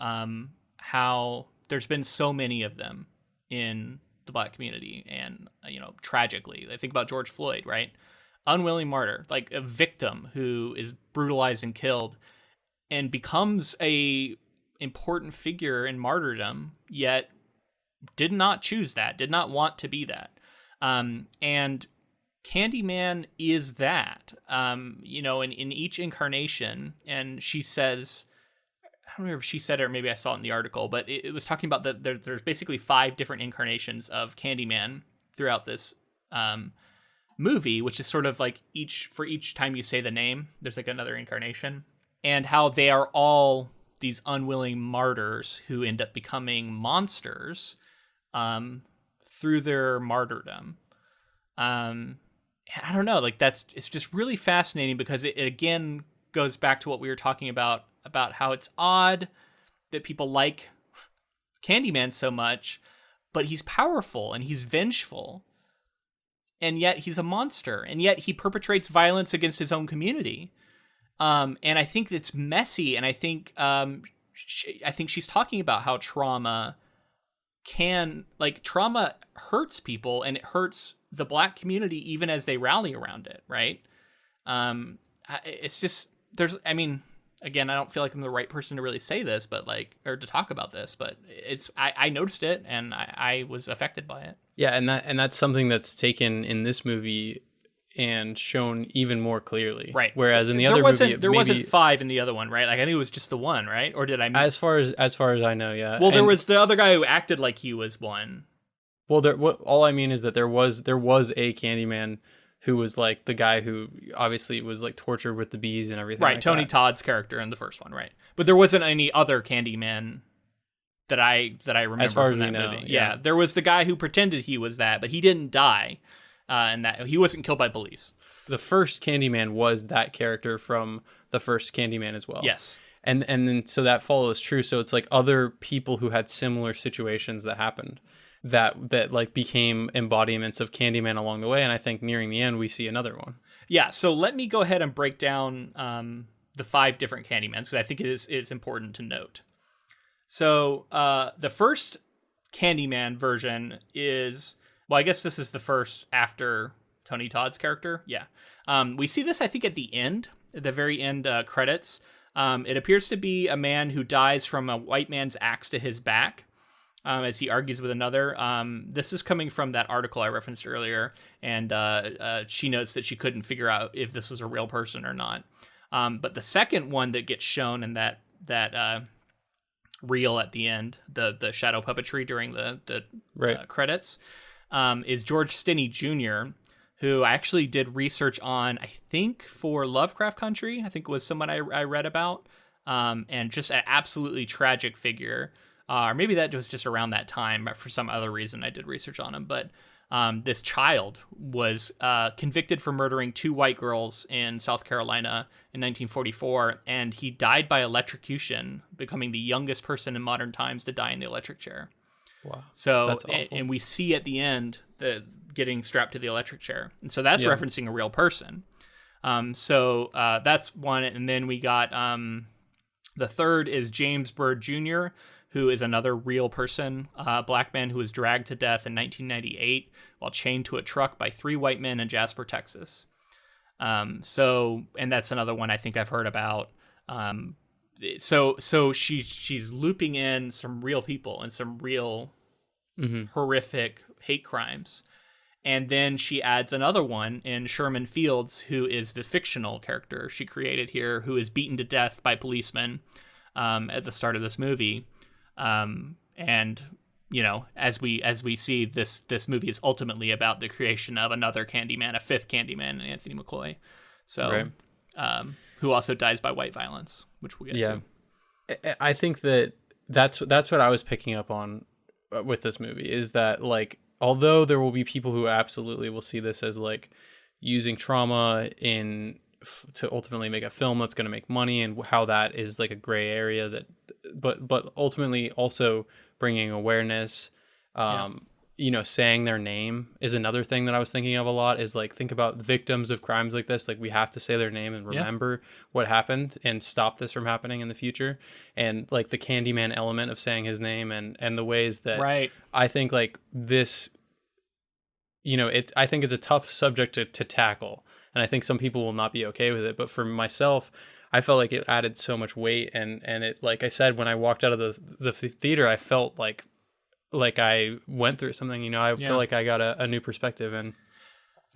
how there's been so many of them in the Black community, and tragically, I think about George Floyd, right? Unwilling martyr, like a victim who is brutalized and killed, and becomes a important figure in martyrdom, yet did not choose that, did not want to be that. And Candyman is that. In each incarnation, and she says, I don't remember if she said it or maybe I saw it in the article, but it was talking about that there's basically 5 different incarnations of Candyman throughout this movie, which is sort of like for each time you say the name, there's like another incarnation, and how they are all these unwilling martyrs who end up becoming monsters through their martyrdom. I don't know, like it's just really fascinating, because it again goes back to what we were talking about how it's odd that people like Candyman so much, but he's powerful and he's vengeful, and yet he's a monster, and yet he perpetrates violence against his own community. And I think it's messy, and I think she's talking about how trauma hurts people, and it hurts the Black community even as they rally around it, right? It's just, again, I don't feel like I'm the right person to really say this, or to talk about this, but I noticed it, and I was affected by it. Yeah, and that's something that's taken in this movie and shown even more clearly. Right. Whereas in the other movie, there wasn't 5 in the other one, right? Like, I think it was just the one, right? Or did I? As far as I know, yeah. Well, there was the other guy who acted like he was one. Well, all I mean is that there was a Candyman who was like the guy who obviously was like tortured with the bees and everything. Right, like Tony Todd's character in the first one, right? But there wasn't any other Candyman that I remember as far from as that we know, movie. Yeah, there was the guy who pretended he was that, but he didn't die, and that he wasn't killed by police. The first Candyman was that character from the first Candyman as well. Yes. And then so that follows true. So it's like other people who had similar situations that happened that like became embodiments of Candyman along the way. And I think nearing the end, we see another one. Yeah. So let me go ahead and break down the 5 different Candymans, because I think it's important to note. So the first Candyman version is, well, I guess this is the first after Tony Todd's character. Yeah. We see this, I think, at the end, at the very end credits. It appears to be a man who dies from a white man's axe to his back. As he argues with another. This is coming from that article I referenced earlier, and she notes that she couldn't figure out if this was a real person or not. But the second one that gets shown in that reel at the end, the shadow puppetry during the credits, is George Stinney Jr., who I actually did research on, I think, for Lovecraft Country. I think was someone I read about, and just an absolutely tragic figure. Or maybe that was just around that time, but for some other reason I did research on him. But this child was convicted for murdering 2 white girls in South Carolina in 1944, and he died by electrocution, becoming the youngest person in modern times to die in the electric chair. Wow. So, that's awful. and we see at the end getting strapped to the electric chair. And so that's referencing a real person. So that's one. And then we got the third is James Byrd Jr., who is another real person, Black man who was dragged to death in 1998 while chained to a truck by 3 white men in Jasper, Texas. And that's another one I think I've heard about. so she's looping in some real people and some real horrific hate crimes. And then she adds another one in Sherman Fields, who is the fictional character she created here, who is beaten to death by policemen at the start of this movie. And you know, as we see, this movie is ultimately about the creation of another Candyman, a fifth Candyman, Anthony McCoy. So, right. Who also dies by white violence, which we'll get to. I think that's what I was picking up on with this movie, is that, like, although there will be people who absolutely will see this as like using trauma to ultimately make a film that's going to make money, and how that is like a gray area, that but ultimately also bringing awareness, you know, saying their name is another thing that I was thinking of a lot, is like, think about victims of crimes like this. Like, we have to say their name and remember what happened and stop this from happening in the future. And like the Candyman element of saying his name and the ways that I think like this, you know, I think it's a tough subject to tackle. And I think some people will not be okay with it. But for myself, I felt like it added so much weight. And it, like I said, when I walked out of the theater, I felt like I went through something, you know. I feel like I got a new perspective. And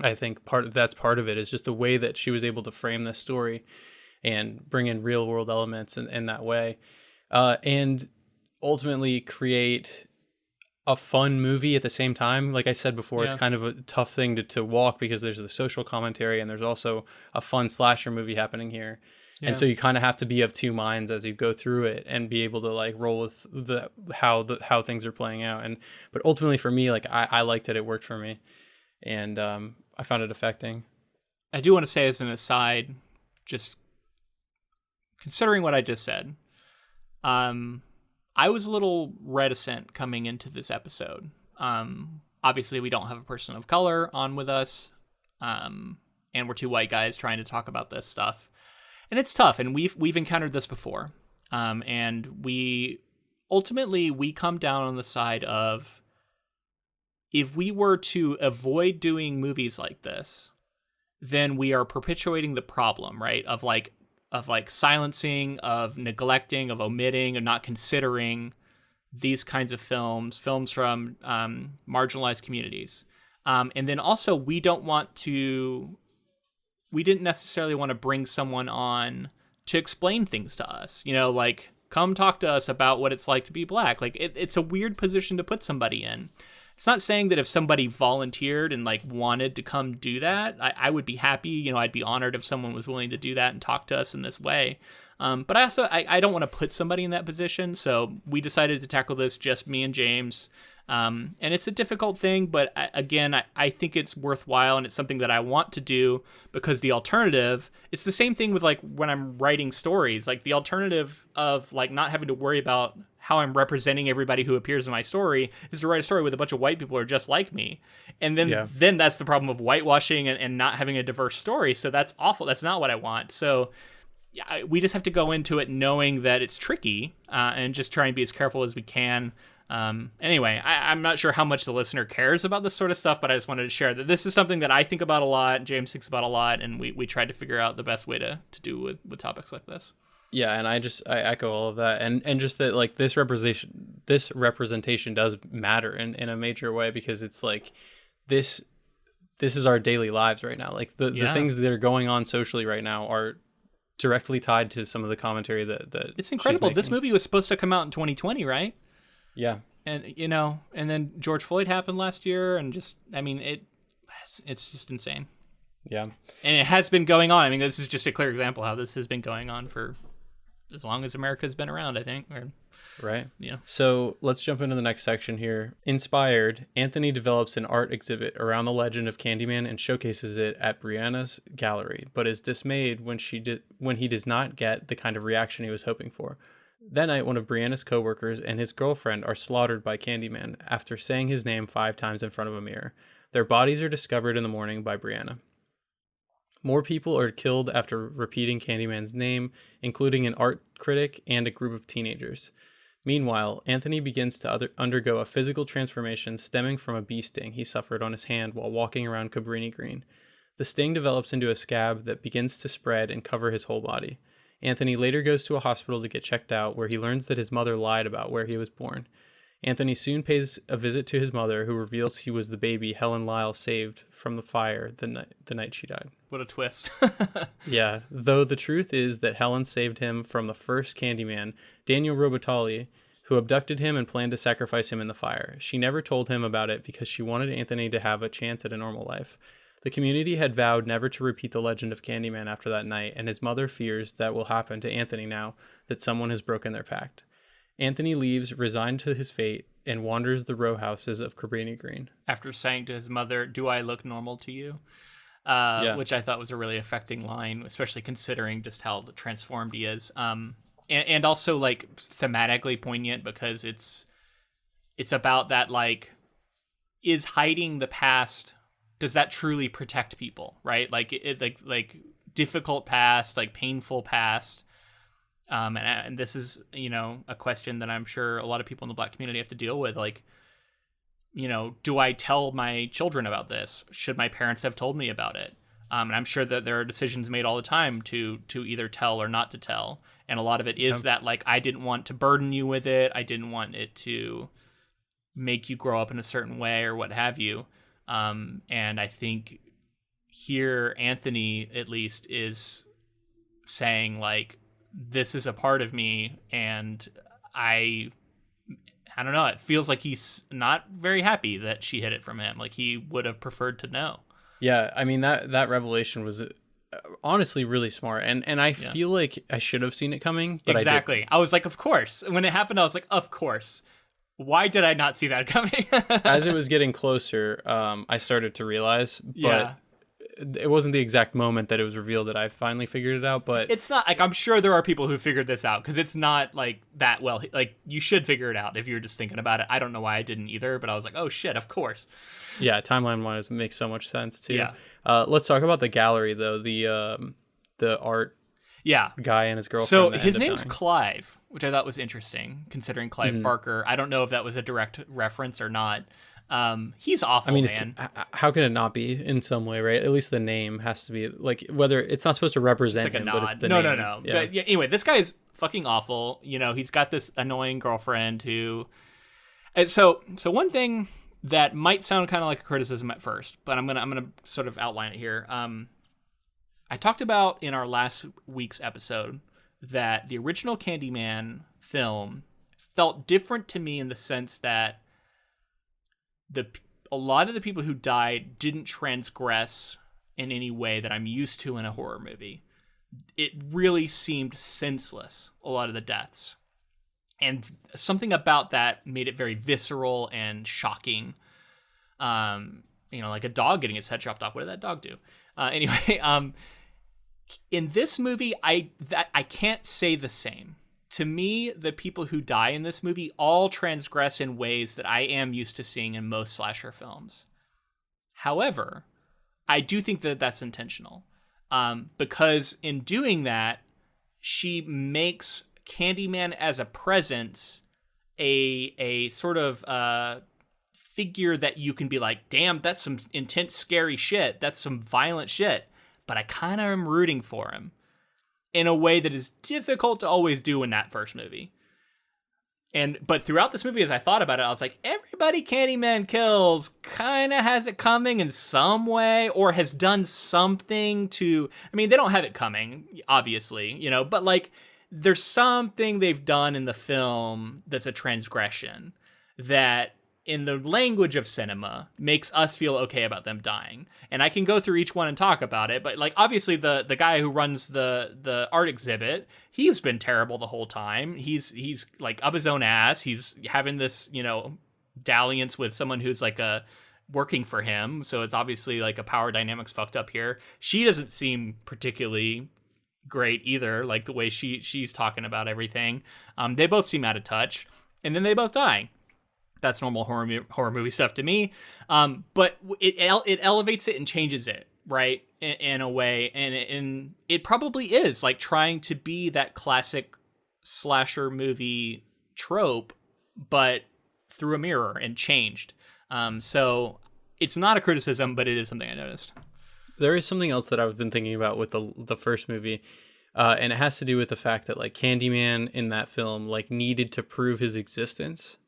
I think that's part of it, is just the way that she was able to frame this story and bring in real world elements in that way. And ultimately create a fun movie at the same time. Like I said before, it's kind of a tough thing to walk, because there's the social commentary and there's also a fun slasher movie happening here. And so you kind of have to be of two minds as you go through it and be able to like roll with how things are playing out. But ultimately for me, like I liked it. It worked for me, and I found it affecting. I do want to say as an aside, just considering what I just said, I was a little reticent coming into this episode. Obviously we don't have a person of color on with us, and we're two white guys trying to talk about this stuff. And it's tough, and we've encountered this before. And we come down on the side of, if we were to avoid doing movies like this, then we are perpetuating the problem, right? Of silencing, of neglecting, of omitting, of not considering these kinds of films from marginalized communities. And then also, we didn't necessarily want to bring someone on to explain things to us, you know, like, come talk to us about what it's like to be black. Like, it's a weird position to put somebody in. It's not saying that if somebody volunteered and like wanted to come do that, I would be happy. You know, I'd be honored if someone was willing to do that and talk to us in this way. But I don't want to put somebody in that position. So we decided to tackle this, just me and James. And it's a difficult thing, but again, I think it's worthwhile, and it's something that I want to do, because the alternative, it's the same thing with like when I'm writing stories, like the alternative of like not having to worry about how I'm representing everybody who appears in my story is to write a story with a bunch of white people who are just like me. And then that's the problem of whitewashing and not having a diverse story. So that's awful. That's not what I want. So we just have to go into it knowing that it's tricky, and just try and be as careful as we can. Anyway, I'm not sure how much the listener cares about this sort of stuff, but I just wanted to share that this is something that I think about a lot, James thinks about a lot, and we tried to figure out the best way to do with topics like this. Yeah, and I echo all of that, and just that, like, this representation does matter in a major way, because it's like this is our daily lives right now. Like the things that are going on socially right now are directly tied to some of the commentary that it's incredible. This movie was supposed to come out in 2020, right? Yeah. And, you know, and then George Floyd happened last year, and just, I mean, it's just insane. Yeah. And it has been going on. I mean, this is just a clear example how this has been going on for as long as America's been around, I think. Right. Yeah. So let's jump into the next section here. Inspired, Anthony develops an art exhibit around the legend of Candyman and showcases it at Brianna's gallery, but is dismayed when he does not get the kind of reaction he was hoping for. That night, one of Brianna's co-workers and his girlfriend are slaughtered by Candyman after saying his name 5 times in front of a mirror. Their bodies are discovered in the morning by Brianna. More people are killed after repeating Candyman's name, including an art critic and a group of teenagers. Meanwhile, Anthony begins to undergo a physical transformation stemming from a bee sting he suffered on his hand while walking around Cabrini Green. The sting develops into a scab that begins to spread and cover his whole body. Anthony later goes to a hospital to get checked out, where he learns that his mother lied about where he was born. Anthony soon pays a visit to his mother, who reveals he was the baby Helen Lyle saved from the fire the night she died. What a twist. Yeah, though the truth is that Helen saved him from the first Candyman, Daniel Robitaille, who abducted him and planned to sacrifice him in the fire. She never told him about it because she wanted Anthony to have a chance at a normal life. The community had vowed never to repeat the legend of Candyman after that night, and his mother fears that will happen to Anthony now that someone has broken their pact. Anthony leaves, resigned to his fate, and wanders the row houses of Cabrini Green. After saying to his mother, "Do I look normal to you?" Which I thought was a really affecting line, especially considering just how transformed he is. And also like thematically poignant because it's about that, like, is hiding the past, does that truly protect people, right? Like like difficult past, like painful past. And this is, a question that I'm sure a lot of people in the Black community have to deal with. Like, do I tell my children about this? Should my parents have told me about it? And I'm sure that there are decisions made all the time to either tell or not to tell. And a lot of it is that, like, I didn't want to burden you with it. I didn't want it to make you grow up in a certain way or what have you. And I think here Anthony, at least, is saying, like, this is a part of me, and I don't know, it feels like he's not very happy that she hid it from him. Like, he would have preferred to know. Yeah, I mean, that revelation was honestly really smart, and I feel like I should have seen it coming, but exactly. I was like, of course. When it happened, I was like, of course. Why did I not see that coming? As it was getting closer, I started to realize, but it wasn't the exact moment that it was revealed that I finally figured it out. But it's not like, I'm sure there are people who figured this out, because it's not like that well. Like, you should figure it out if you're just thinking about it. I don't know why I didn't either, but I was like, oh shit, of course. Yeah, timeline wise, it makes so much sense too. Yeah. Let's talk about the gallery though. The art guy and his girlfriend. So his name's Clive, which I thought was interesting, considering Clive Barker. I don't know if that was a direct reference or not. He's awful, man. How can it not be in some way, right? At least the name has to be, like, whether it's not supposed to represent him, but it's the name. No. Yeah. But anyway, this guy is fucking awful. He's got this annoying girlfriend who. And so one thing that might sound kind of like a criticism at first, but I'm gonna sort of outline it here. I talked about in our last week's episode that the original Candyman film felt different to me in the sense that a lot of the people who died didn't transgress in any way that I'm used to in a horror movie. It really seemed senseless, a lot of the deaths. And something about that made it very visceral and shocking. Like a dog getting its head chopped off. What did that dog do? Anyway, in this movie, I can't say the same. To me, the people who die in this movie all transgress in ways that I am used to seeing in most slasher films. However, I do think that that's intentional. Because in doing that, she makes Candyman as a presence a sort of figure that you can be like, damn, that's some intense, scary shit. That's some violent shit. But I kind of am rooting for him in a way that is difficult to always do in that first movie. But throughout this movie, as I thought about it, I was like, everybody Candyman kills kind of has it coming in some way, or has done something to, I mean, they don't have it coming, obviously, but like, there's something they've done in the film that's a transgression that, in the language of cinema, makes us feel okay about them dying. And I can go through each one and talk about it, but like, obviously the guy who runs the art exhibit, he's been terrible the whole time. He's like up his own ass. He's having this, dalliance with someone who's like working for him. So it's obviously like a power dynamics fucked up here. She doesn't seem particularly great either, like the way she's talking about everything. They both seem out of touch, and then they both die. That's normal horror movie stuff to me. But it elevates it and changes it, right? In a way. And it probably is like trying to be that classic slasher movie trope, but through a mirror and changed. So it's not a criticism, but it is something I noticed. There is something else that I've been thinking about with the first movie. And it has to do with the fact that like Candyman in that film like needed to prove his existence.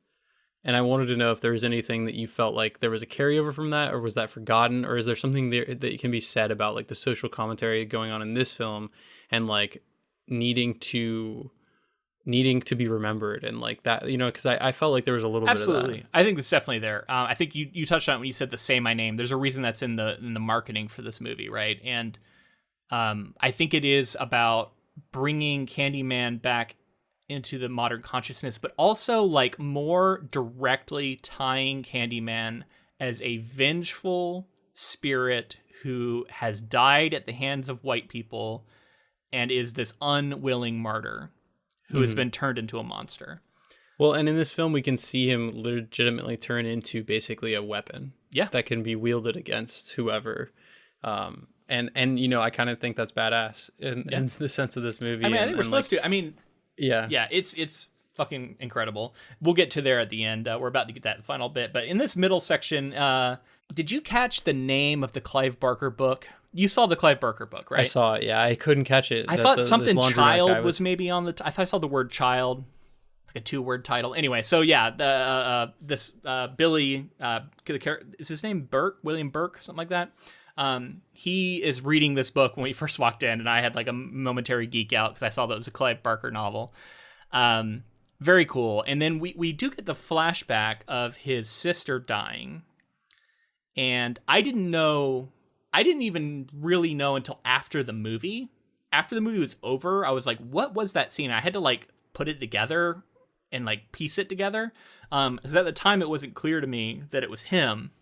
And I wanted to know if there was anything that you felt like there was a carryover from that, or was that forgotten, or is there something there that can be said about like the social commentary going on in this film and like needing to be remembered and like that, you know, because I felt like there was a little bit of that. I think that's definitely there. I think you touched on it when you said the Say My Name. There's a reason that's in the marketing for this movie, right? And I think it is about bringing Candyman back into the modern consciousness, but also like more directly tying Candyman as a vengeful spirit who has died at the hands of white people and is this unwilling martyr who has been turned into a monster. Well, and in this film, we can see him legitimately turn into basically a weapon that can be wielded against whoever. And you know, I kind of think that's badass in the sense of this movie. I mean, I think we're supposed to. I mean, yeah, it's fucking incredible. We'll get to there at the end. We're about to get that final bit, but in this middle section, did you catch the name of the Clive Barker book? You saw the Clive Barker book, right? I saw it. Yeah, I couldn't catch it. I thought something child was maybe on the. I thought I saw the word child. It's like a 2-word title. Anyway, so yeah, this Billy, is his name Burke? William Burke, something like that. He is reading this book when we first walked in, and I had like a momentary geek out because I saw that it was a Clive Barker novel. Very cool. And then we do get the flashback of his sister dying, and I didn't even really know until after the movie. After the movie was over, I was like, what was that scene? I had to like put it together and like piece it together. Because at the time it wasn't clear to me that it was him.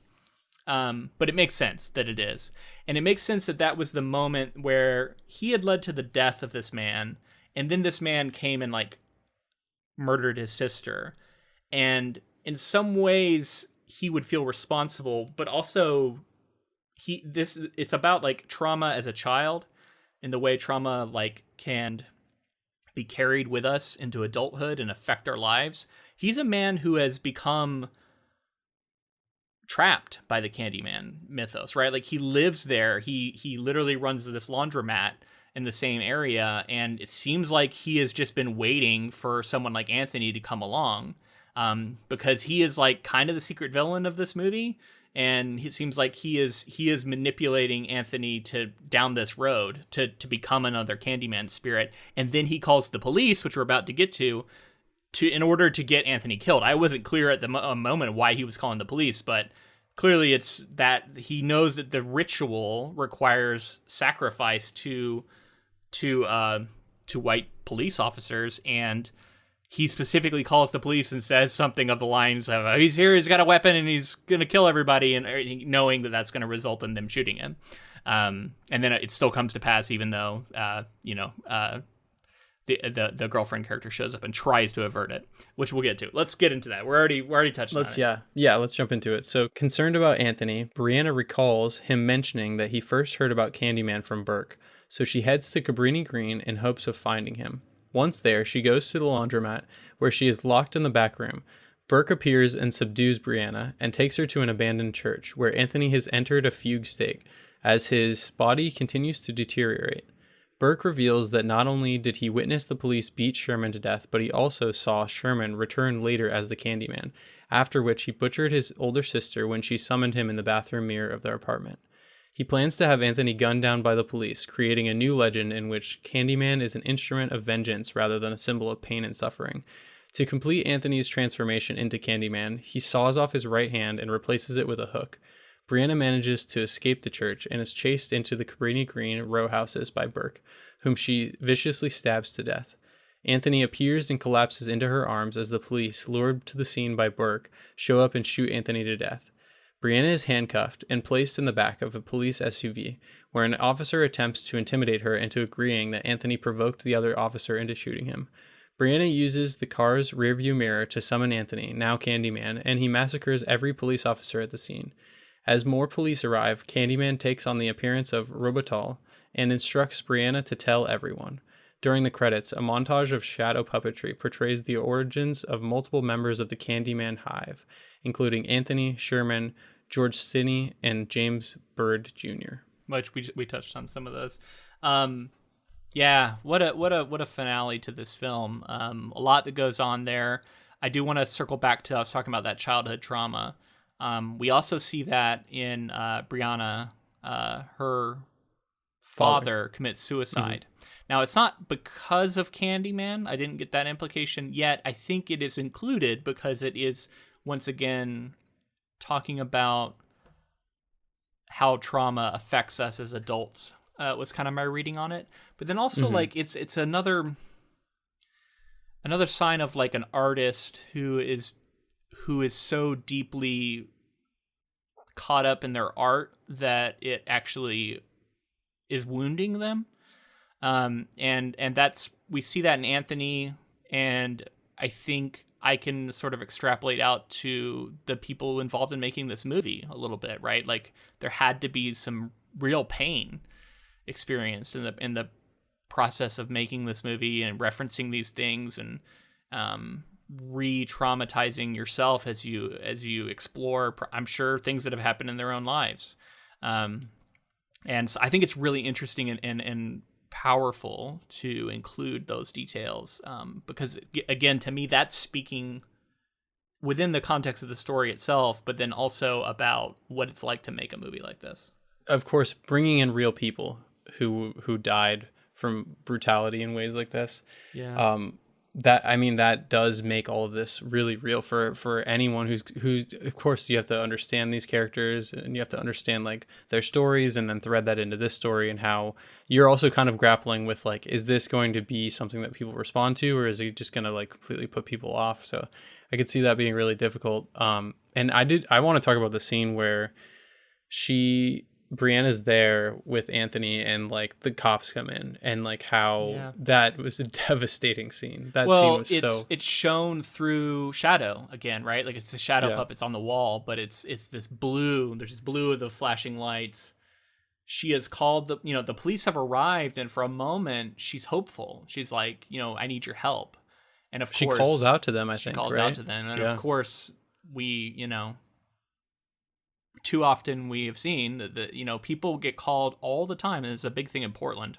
But it makes sense that it is. And it makes sense that was the moment where he had led to the death of this man. And then this man came and like murdered his sister. And in some ways he would feel responsible, but also it's about like trauma as a child and the way trauma like can be carried with us into adulthood and affect our lives. He's a man who has become trapped by the Candyman mythos, right? Like he lives there. He literally runs this laundromat in the same area, and it seems like he has just been waiting for someone like Anthony to come along, because he is like kind of the secret villain of this movie. And it seems like he is manipulating Anthony down this road to become another Candyman spirit. And then he calls the police, which we're about to get to in order to get Anthony killed. I wasn't clear at the moment why he was calling the police, but clearly it's that he knows that the ritual requires sacrifice to white police officers, and he specifically calls the police and says something of the lines of, he's here, he's got a weapon, and he's going to kill everybody, and knowing that that's going to result in them shooting him. And then it still comes to pass, even though, the girlfriend character shows up and tries to avert it, which we'll get to. Let's get into that. We're already touched on it. Yeah, let's jump into it. So, concerned about Anthony, Brianna recalls him mentioning that he first heard about Candyman from Burke, so she heads to Cabrini Green in hopes of finding him. Once there, she goes to the laundromat, where she is locked in the back room. Burke appears and subdues Brianna, and takes her to an abandoned church, where Anthony has entered a fugue state, as his body continues to deteriorate. Burke reveals that not only did he witness the police beat Sherman to death, but he also saw Sherman return later as the Candyman, after which he butchered his older sister when she summoned him in the bathroom mirror of their apartment. He plans to have Anthony gunned down by the police, creating a new legend in which Candyman is an instrument of vengeance rather than a symbol of pain and suffering. To complete Anthony's transformation into Candyman, he saws off his right hand and replaces it with a hook. Brianna manages to escape the church and is chased into the Cabrini Green row houses by Burke, whom she viciously stabs to death. Anthony appears and collapses into her arms as the police, lured to the scene by Burke, show up and shoot Anthony to death. Brianna is handcuffed and placed in the back of a police SUV, where an officer attempts to intimidate her into agreeing that Anthony provoked the other officer into shooting him. Brianna uses the car's rearview mirror to summon Anthony, now Candyman, and he massacres every police officer at the scene. As more police arrive, Candyman takes on the appearance of Robital and instructs Brianna to tell everyone. During the credits, a montage of shadow puppetry portrays the origins of multiple members of the Candyman Hive, including Anthony, Sherman, George Stinney, and James Byrd Jr. Which we touched on some of those. Yeah, what a finale to this film. A lot that goes on there. I do want to circle back to, I was talking about that childhood trauma. We also see that in Brianna, her father commits suicide. Now, it's not because of Candyman. I didn't get that implication yet. I think it is included because it is, once again, talking about how trauma affects us as adults. Was kind of my reading on it. But then also, like, it's another sign of, like, an artist who is so deeply caught up in their art that it actually is wounding them. And that's, we see that in Anthony, and I think I can sort of extrapolate out to the people involved in making this movie a little bit, right? Like, there had to be some real pain experienced in the process of making this movie and referencing these things, and re-traumatizing yourself as you explore, I'm sure, things that have happened in their own lives. And so I think it's really interesting and powerful to include those details, because, again, to me, that's speaking within the context of the story itself, but then also about what it's like to make a movie like this. Of course, bringing in real people who died from brutality in ways like this. Yeah. That does make all of this really real for anyone who's of course, you have to understand these characters, and you have to understand, like, their stories, and then thread that into this story, and how you're also kind of grappling with, like, is this going to be something that people respond to, or is it just going to, like, completely put people off? So I could see that being really difficult. And I want to talk about the scene where Brianna's there with Anthony, and, like, the cops come in, and, like, how that was a devastating scene. That scene was it's shown through shadow again, right? Like, it's the shadow puppets on the wall, but it's this blue. There's this blue of the flashing lights. She has called the police have arrived, and for a moment she's hopeful. She's like, I need your help. And of course, she calls out to them. She calls out to them, and of course too often we have seen that people get called all the time, and it's a big thing in Portland,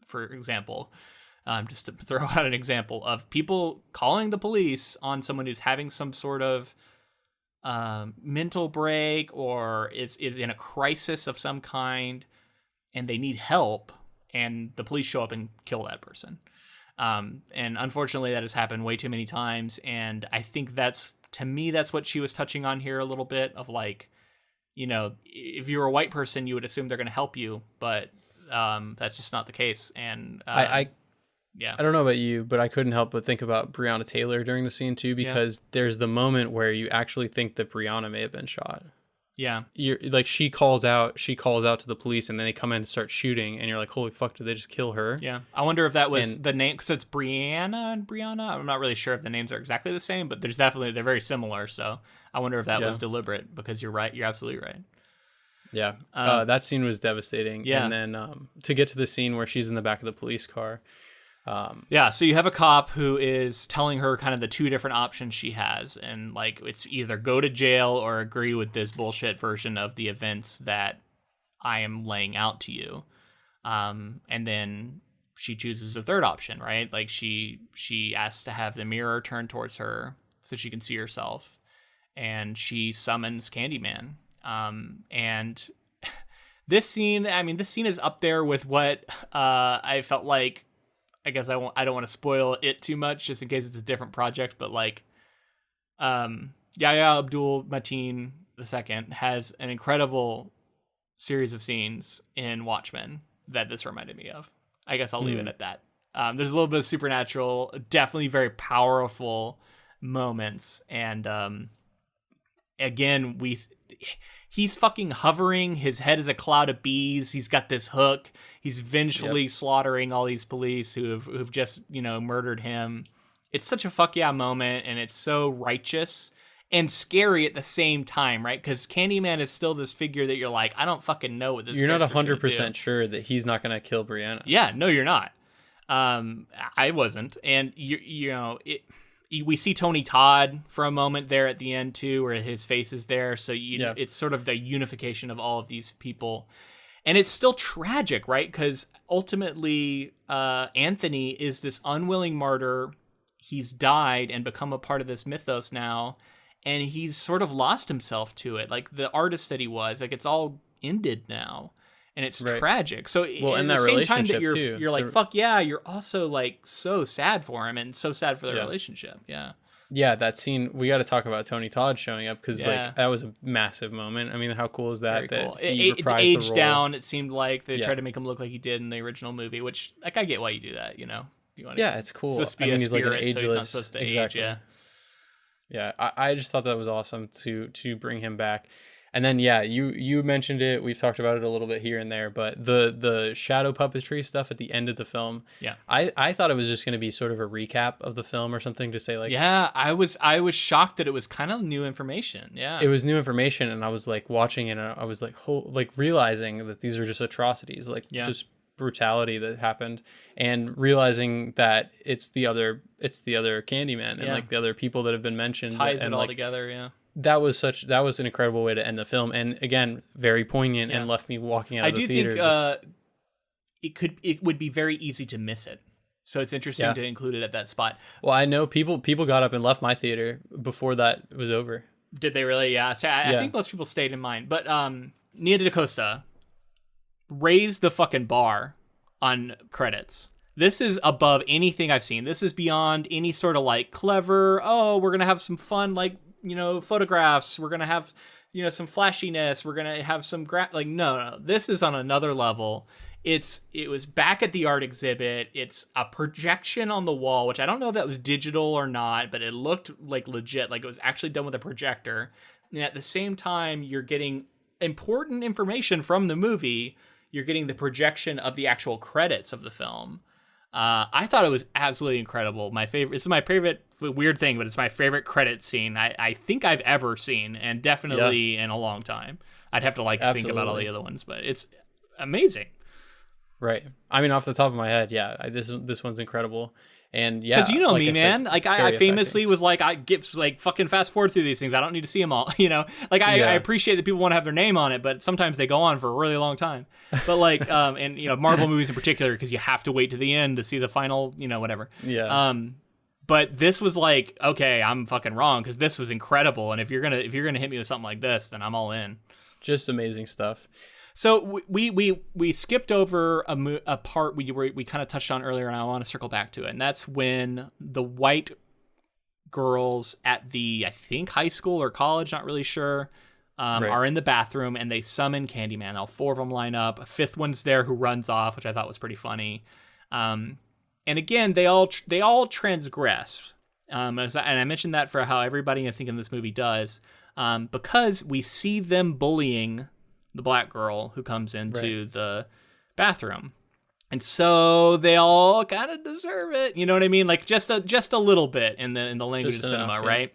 for example. Just to throw out an example of people calling the police on someone who's having some sort of mental break, or is in a crisis of some kind, and they need help, and the police show up and kill that person. And unfortunately, that has happened way too many times, and I think that's what she was touching on here a little bit, of, like, if you're a white person, you would assume they're going to help you, but that's just not the case. And I don't know about you, but I couldn't help but think about Breonna Taylor during the scene too, because there's the moment where you actually think that Breonna may have been shot. Yeah. You're like, she calls out to the police, and then they come in and start shooting, and you're like, holy fuck, did they just kill her? Yeah. I wonder if that was the name, because it's Brianna and Brianna. I'm not really sure if the names are exactly the same, but they're very similar. So I wonder if that was deliberate, because you're right. You're absolutely right. Yeah. That scene was devastating. Yeah. And then to get to the scene where she's in the back of the police car. So you have a cop who is telling her kind of the two different options she has, and, like, it's either go to jail or agree with this bullshit version of the events that I am laying out to you. And then she chooses a third option, right? Like, she asks to have the mirror turned towards her so she can see herself, and she summons Candyman. And this scene is up there with what I felt like. I guess I don't want to spoil it too much, just in case it's a different project, but, like, Yahya Abdul Mateen II has an incredible series of scenes in Watchmen that this reminded me of. I guess I'll leave it at that. There's a little bit of supernatural, definitely very powerful moments, and again, he's fucking hovering. His head is a cloud of bees. He's got this hook. He's vengefully slaughtering all these police who've just, murdered him. It's such a fuck yeah moment, and it's so righteous and scary at the same time, right? Because Candyman is still this figure that you're like, I don't fucking know what this. You're not 100% sure that he's not going to kill Brianna. Yeah, no, you're not. I wasn't, and we see Tony Todd for a moment there at the end too, where his face is there. So it's sort of the unification of all of these people. And it's still tragic, right? Because ultimately, Anthony is this unwilling martyr. He's died and become a part of this mythos now, and he's sort of lost himself to it. Like the artist that he was, like it's all ended now, and it's tragic. So and at that the same time that relationship, you're like, fuck yeah, you're also like so sad for him and so sad for the relationship. Yeah. Yeah, that scene, we got to talk about Tony Todd showing up because Yeah. like that was a massive moment. I mean, how cool is that? Very cool. He It reprised aged the role. down. It seemed like they tried to make him look like he did in the original movie, which like I get why you do that. You know, you want Yeah, it's cool. Supposed to be I mean, a he's like an spirit, so he's not ageless. supposed to Exactly. age. Yeah. Yeah, I just thought that was awesome to bring him back. And then you mentioned it. We've talked about it a little bit here and there, but the shadow puppetry stuff at the end of the film. Yeah. I thought it was just going to be sort of a recap of the film or something to say like. Yeah, I was shocked that it was kind of new information. Yeah. It was new information, and I was like watching it, and I was like realizing that these are just atrocities, like just brutality that happened, and realizing that it's the other Candyman and like the other people that have been mentioned. Ties and it all like, together. Yeah. that was an incredible way to end the film, and again very poignant and left me walking out of the theater. I do think it would be very easy to miss it, so it's interesting to include it at that spot. Well, I know people got up and left my theater before that was over. Did they really? Yeah. So I think most people stayed in mine, but Nia DaCosta raised the fucking bar on credits. This is above anything I've seen. This is beyond any sort of like clever, oh, we're gonna have some fun like, you know, photographs, we're gonna have, you know, some flashiness, we're gonna have some no, this is on another level. It was back at the art exhibit. It's a projection on the wall, which I don't know if that was digital or not, but it looked like legit, like it was actually done with a projector. And at the same time, you're getting important information from the movie. You're getting the projection of the actual credits of the film. I thought it was absolutely incredible. This is my favorite, weird thing, but it's my favorite credit scene I think I've ever seen, and definitely in a long time. I'd have to think about all the other ones, but it's amazing. Right. I mean, off the top of my head, this one's incredible. And because you know me, man. Like I famously affecting. was like, I get like fucking fast forward through these things. I don't need to see them all. You know, like I appreciate that people want to have their name on it, but sometimes they go on for a really long time. But like, and you know, Marvel movies in particular, because you have to wait to the end to see the final, you know, whatever. Yeah. But this was like, okay, I'm fucking wrong because this was incredible. And if you're gonna hit me with something like this, then I'm all in. Just amazing stuff. So we skipped over a part we kind of touched on earlier, and I want to circle back to it. And that's when the white girls at the, I think, high school or college, not really sure, are in the bathroom, and they summon Candyman. All four of them line up. A fifth one's there who runs off, which I thought was pretty funny. And again, they all transgress. And I mentioned that for how everybody I think in this movie does, because we see them bullying the black girl who comes into the bathroom. And so they all kind of deserve it. You know what I mean? Like just a little bit in the language of cinema, right?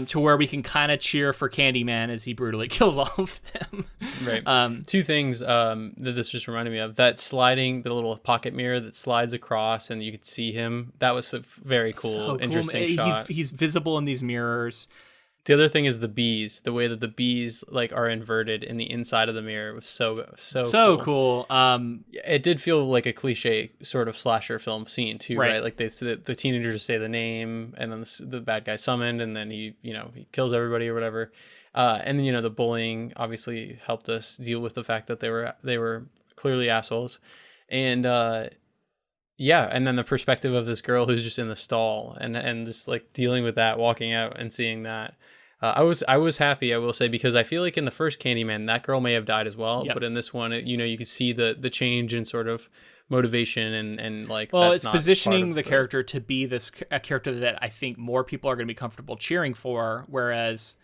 To where we can kind of cheer for Candyman as he brutally kills all of them. Right. Two things that this just reminded me of. That sliding, the little pocket mirror that slides across and you could see him. That was a very cool, interesting shot. He's visible in these mirrors. The other thing is the bees. The way that the bees like are inverted in the inside of the mirror was so cool. It did feel like a cliche sort of slasher film scene too, right? Like the teenagers just say the name, and then the bad guy summoned, and then he kills everybody or whatever. And then the bullying obviously helped us deal with the fact that they were clearly assholes, and and then the perspective of this girl who's just in the stall and just like dealing with that, walking out and seeing that. I was happy, I will say, because I feel like in the first Candyman, that girl may have died as well. Yep. But in this one, you could see the change in sort of motivation and like. Well, it's positioning the character to be a character that I think more people are going to be comfortable cheering for. Whereas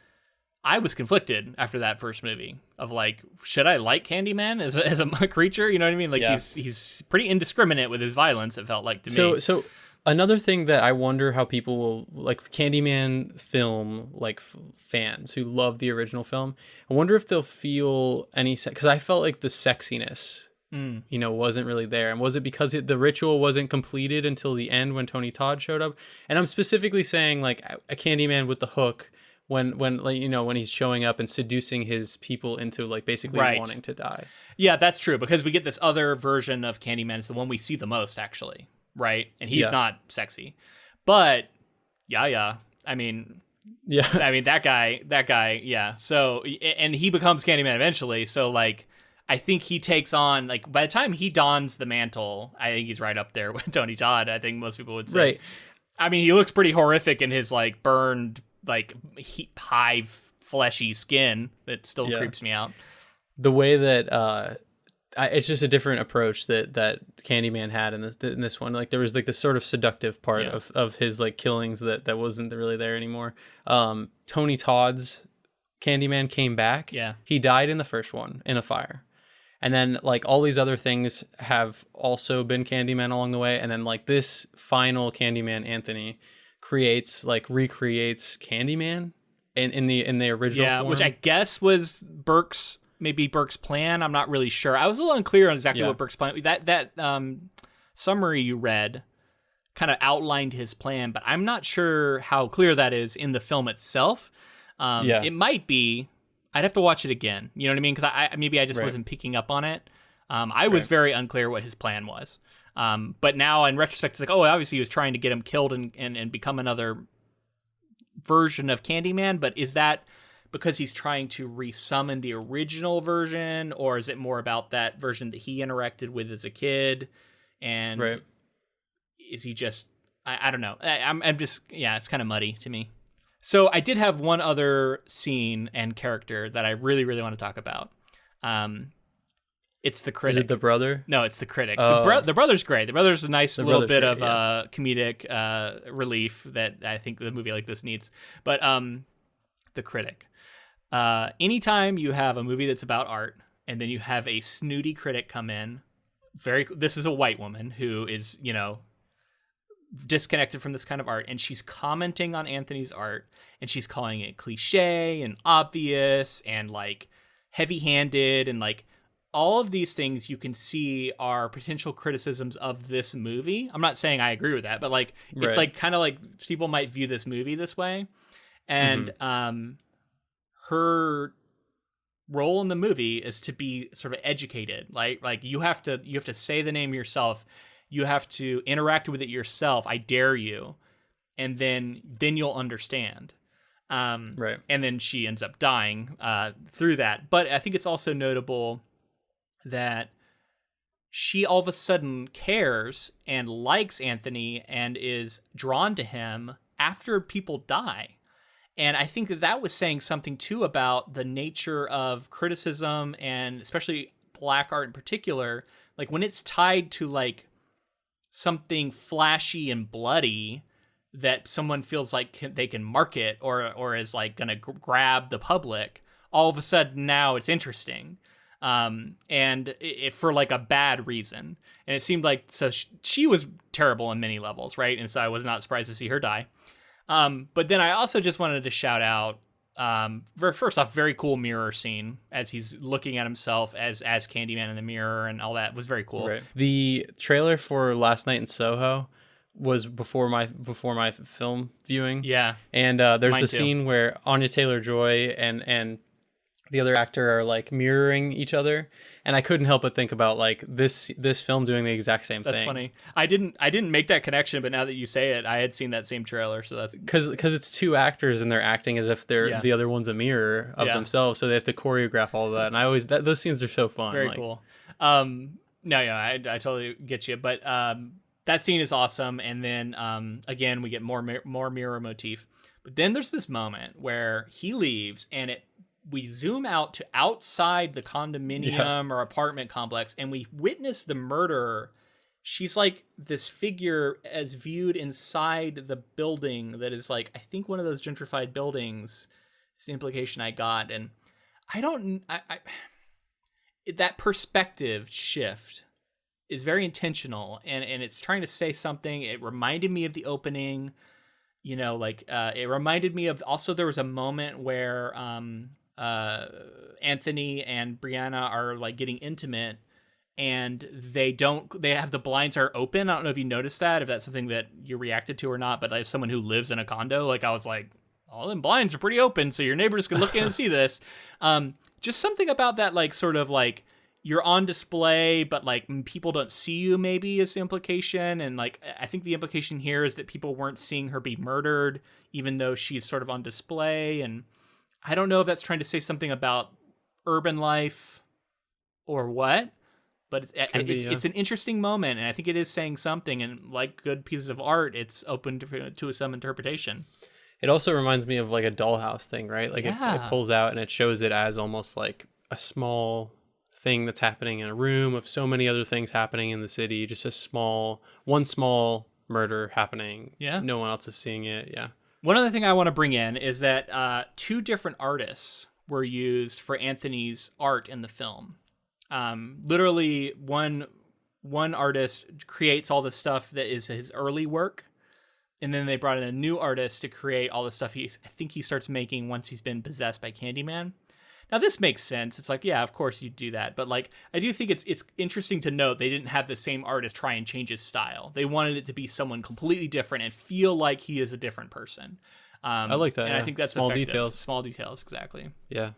I was conflicted after that first movie of like, should I like Candyman as a creature? You know what I mean? Like he's pretty indiscriminate with his violence. It felt like to me. So another thing that I wonder how people will like Candyman film, like fans who love the original film, I wonder if they'll feel any because I felt like the sexiness, wasn't really there. And was it because the ritual wasn't completed until the end when Tony Todd showed up? And I'm specifically saying like a Candyman with the hook when like, you know, when he's showing up and seducing his people into like basically Right. wanting to die. Yeah, that's true, because we get this other version of Candyman. It's the one we see the most, actually, right? And he's Yeah. not sexy. But, yeah. I mean, Yeah. that guy, yeah. So, and he becomes Candyman eventually, so, like, I think he takes on, like, by the time he dons the mantle, I think he's right up there with Tony Todd, I think most people would say. Right. I mean, he looks pretty horrific in his, like, burned, like, hive fleshy skin that still creeps me out. The way that it's just a different approach that Candyman had in this one. Like there was like this sort of seductive part of his like killings that wasn't really there anymore. Tony Todd's Candyman came back. Yeah. He died in the first one in a fire. And then like all these other things have also been Candyman along the way. And then like this final Candyman, Anthony, recreates Candyman in the original form. Which I guess was Burke's plan. I'm not really sure. I was a little unclear on exactly what Burke's plan. That summary you read kind of outlined his plan, but I'm not sure how clear that is in the film itself. It might be. I'd have to watch it again. You know what I mean? Because I just wasn't picking up on it. I was very unclear what his plan was. But now in retrospect, it's like, oh, obviously he was trying to get him killed and become another version of Candyman. But is that because he's trying to resummon the original version, or is it more about that version that he interacted with as a kid? And is he just, I don't know. I'm just, it's kind of muddy to me. So I did have one other scene and character that I really, really want to talk about. It's the critic. Is it the brother? No, it's the critic. Oh. The brother's great. The brother's a nice little bit of comedic relief that I think the movie like this needs. But the critic. Anytime you have a movie that's about art and then you have a snooty critic come in, this is a white woman who is, disconnected from this kind of art, and she's commenting on Anthony's art, and she's calling it cliche and obvious and like heavy-handed, and like all of these things you can see are potential criticisms of this movie. I'm not saying I agree with that, but like it's like kind of like people might view this movie this way. And her role in the movie is to be sort of educated. Like you have to say the name yourself. You have to interact with it yourself. I dare you. And then you'll understand. And then she ends up dying through that. But I think it's also notable that she all of a sudden cares and likes Anthony and is drawn to him after people die. And I think that was saying something too about the nature of criticism, and especially black art in particular. Like when it's tied to like something flashy and bloody that someone feels like they can market or is like going to grab the public, all of a sudden now it's interesting. And it for like a bad reason. And it seemed like, so she was terrible on many levels, right? And so I was not surprised to see her die. But then I also just wanted to shout out, first off, very cool mirror scene as he's looking at himself as Candyman in the mirror, and all that was very cool. The trailer for Last Night in Soho was before my film viewing. Yeah. And there's the scene where Anya Taylor-Joy and the other actor are like mirroring each other, and I couldn't help but think about like this film doing the exact same thing. That's funny. I didn't make that connection, but now that you say it, I had seen that same trailer. So that's because it's two actors and they're acting as if they're the other one's a mirror of themselves, so they have to choreograph all of that. And I always those scenes are so fun. Very cool. I totally get you, but that scene is awesome. And then again, we get more mirror motif. But then there's this moment where he leaves, and we zoom out to outside the condominium or apartment complex, and we witness the murderer. She's like this figure as viewed inside the building that is like, I think one of those gentrified buildings is the implication I got. And that perspective shift is very intentional, and it's trying to say something. It reminded me of the opening, it reminded me of, also there was a moment where, Anthony and Brianna are like getting intimate, and they have the blinds are open. I don't know if you noticed that, if that's something that you reacted to or not, but as someone who lives in a condo, like I was like, all them blinds are pretty open, so your neighbors can look in and see this. Just something about that, like, sort of like you're on display, but like people don't see you, maybe, is the implication. And like, I think the implication here is that people weren't seeing her be murdered, even though she's sort of on display. And I don't know if that's trying to say something about urban life or what, but it's an interesting moment, and I think it is saying something. And like good pieces of art, it's open to some interpretation. It also reminds me of like a dollhouse thing, right? Like it pulls out and it shows it as almost like a small thing that's happening in a room of so many other things happening in the city. Just one small murder happening. Yeah. No one else is seeing it. Yeah. One other thing I want to bring in is that 2 different artists were used for Anthony's art in the film. Literally one artist creates all the stuff that is his early work, and then they brought in a new artist to create all the stuff I think he starts making once he's been possessed by Candyman. Now this makes sense. It's like, yeah, of course you'd do that, but like I do think it's interesting to note they didn't have the same artist try and change his style. They wanted it to be someone completely different and feel like he is a different person. I like that. And I think that's small effective. details. Small details, exactly. Yeah.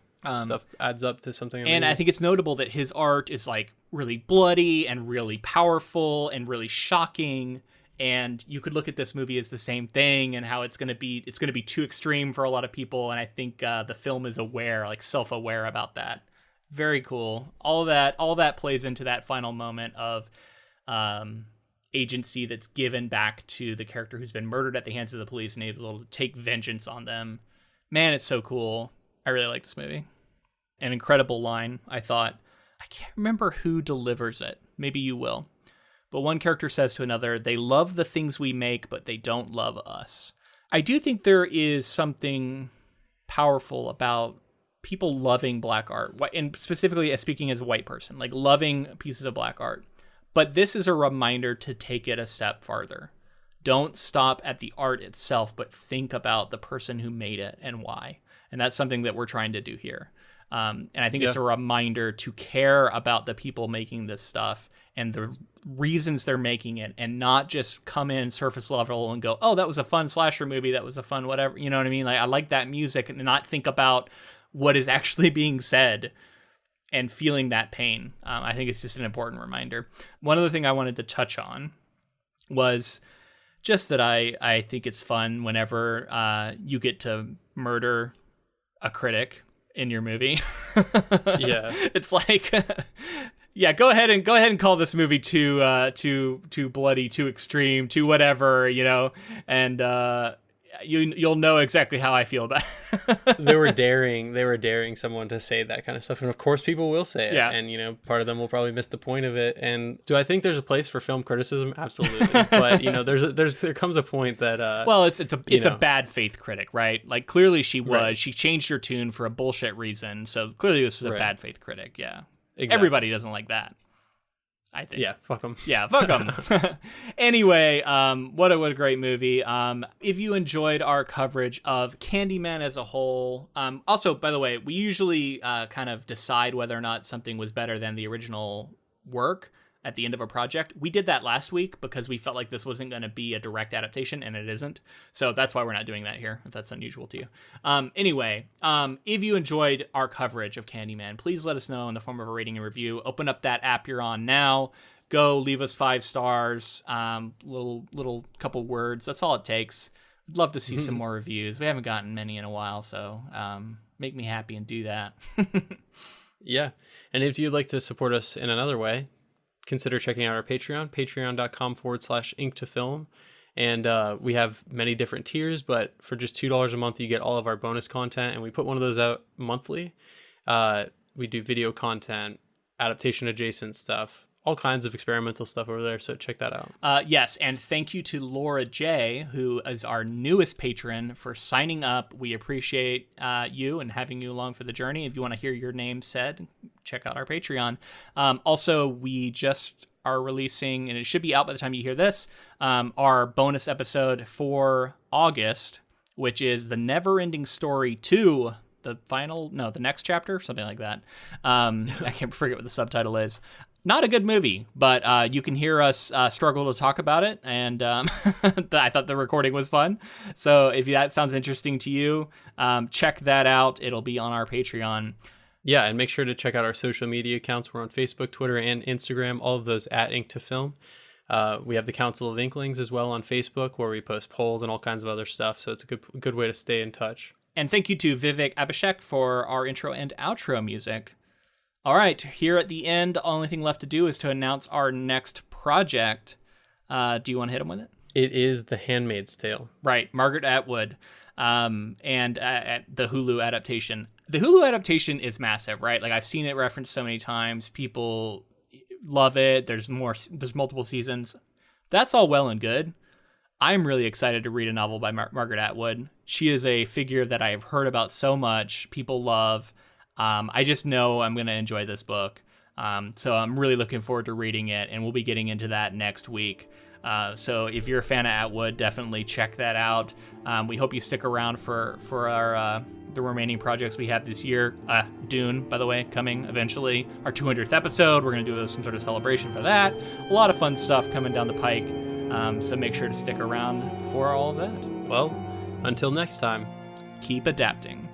Stuff adds up to something amazing. And I think it's notable that his art is like really bloody and really powerful and really shocking. And you could look at this movie as the same thing, and how it's going to be too extreme for a lot of people. And I think the film is self-aware about that. Very cool. All that plays into that final moment of agency that's given back to the character who's been murdered at the hands of the police, and he's able to take vengeance on them. Man, it's so cool. I really like this movie. An incredible line, I thought. I can't remember who delivers it. Maybe you will. But one character says to another, "They love the things we make, but they don't love us." I do think there is something powerful about people loving black art, and specifically speaking as a white person, like loving pieces of black art. But this is a reminder to take it a step farther. Don't stop at the art itself, but think about the person who made it and why. And that's something that we're trying to do here. And I think it's a reminder to care about the people making this stuff and the reasons they're making it, and not just come in surface level and go, oh, that was a fun slasher movie. That was a fun whatever. You know what I mean? Like, I like that music, and not think about what is actually being said and feeling that pain. I think it's just an important reminder. One other thing I wanted to touch on was just that I think it's fun whenever you get to murder a critic in your movie. Yeah. It's like, yeah, go ahead and call this movie too bloody, too extreme, too whatever, you know, and you'll know exactly how I feel about it. They were daring someone to say that kind of stuff, and of course people will say it. Yeah. And you know, part of them will probably miss the point of it. And do I think there's a place for film criticism? Absolutely. But you know, there comes a point that well, it's a bad faith critic, right? Like, clearly she changed her tune for a bullshit reason, so clearly this was a bad faith critic. Yeah. Exactly. Everybody doesn't like that, I think. Yeah, fuck them. Yeah, fuck them. Anyway, what a great movie. If you enjoyed our coverage of Candyman as a whole, also, by the way, we usually kind of decide whether or not something was better than the original work at the end of a project. We did that last week because we felt like this wasn't going to be a direct adaptation, and it isn't. So that's why we're not doing that here, if that's unusual to you. Anyway, if you enjoyed our coverage of Candyman, please let us know in the form of a rating and review. Open up that app you're on now. Go leave us 5 stars, little couple words. That's all it takes. I'd love to see some more reviews. We haven't gotten many in a while, so make me happy and do that. Yeah. And if you'd like to support us in another way, consider checking out our Patreon, patreon.com/ink2film. And we have many different tiers, but for just $2 a month, you get all of our bonus content. And we put one of those out monthly. We do video content, adaptation adjacent stuff, all kinds of experimental stuff over there. So check that out. Yes. And thank you to Laura J., who is our newest patron, for signing up. We appreciate you and having you along for the journey. If you want to hear your name said, check out our Patreon. Also, we just are releasing, and it should be out by the time you hear this, our bonus episode for August, which is The Never-Ending Story 2, the next chapter, something like that. I can't forget what the subtitle is. Not a good movie, but you can hear us struggle to talk about it, and I thought the recording was fun. So if that sounds interesting to you, check that out. It'll be on our Patreon. Yeah, and make sure to check out our social media accounts. We're on Facebook, Twitter, and Instagram, all of those at Ink to Film. We have the Council of Inklings as well on Facebook, where we post polls and all kinds of other stuff, so it's a good way to stay in touch. And thank you to Vivek Abhishek for our intro and outro music. All right, here at the end, the only thing left to do is to announce our next project. Do you want to hit him with it? It is The Handmaid's Tale. Right, Margaret Atwood, and the Hulu adaptation. The Hulu adaptation is massive, right? Like, I've seen it referenced so many times. People love it. There's multiple seasons. That's all well and good. I'm really excited to read a novel by Margaret Atwood. She is a figure that I have heard about so much. People love. I just know I'm going to enjoy this book. So I'm really looking forward to reading it, and we'll be getting into that next week. So if you're a fan of Atwood, definitely check that out. We hope you stick around for our the remaining projects we have this year. Dune, by the way, coming eventually. Our 200th episode. We're going to do some sort of celebration for that. A lot of fun stuff coming down the pike. So make sure to stick around for all of that. Well, until next time, keep adapting.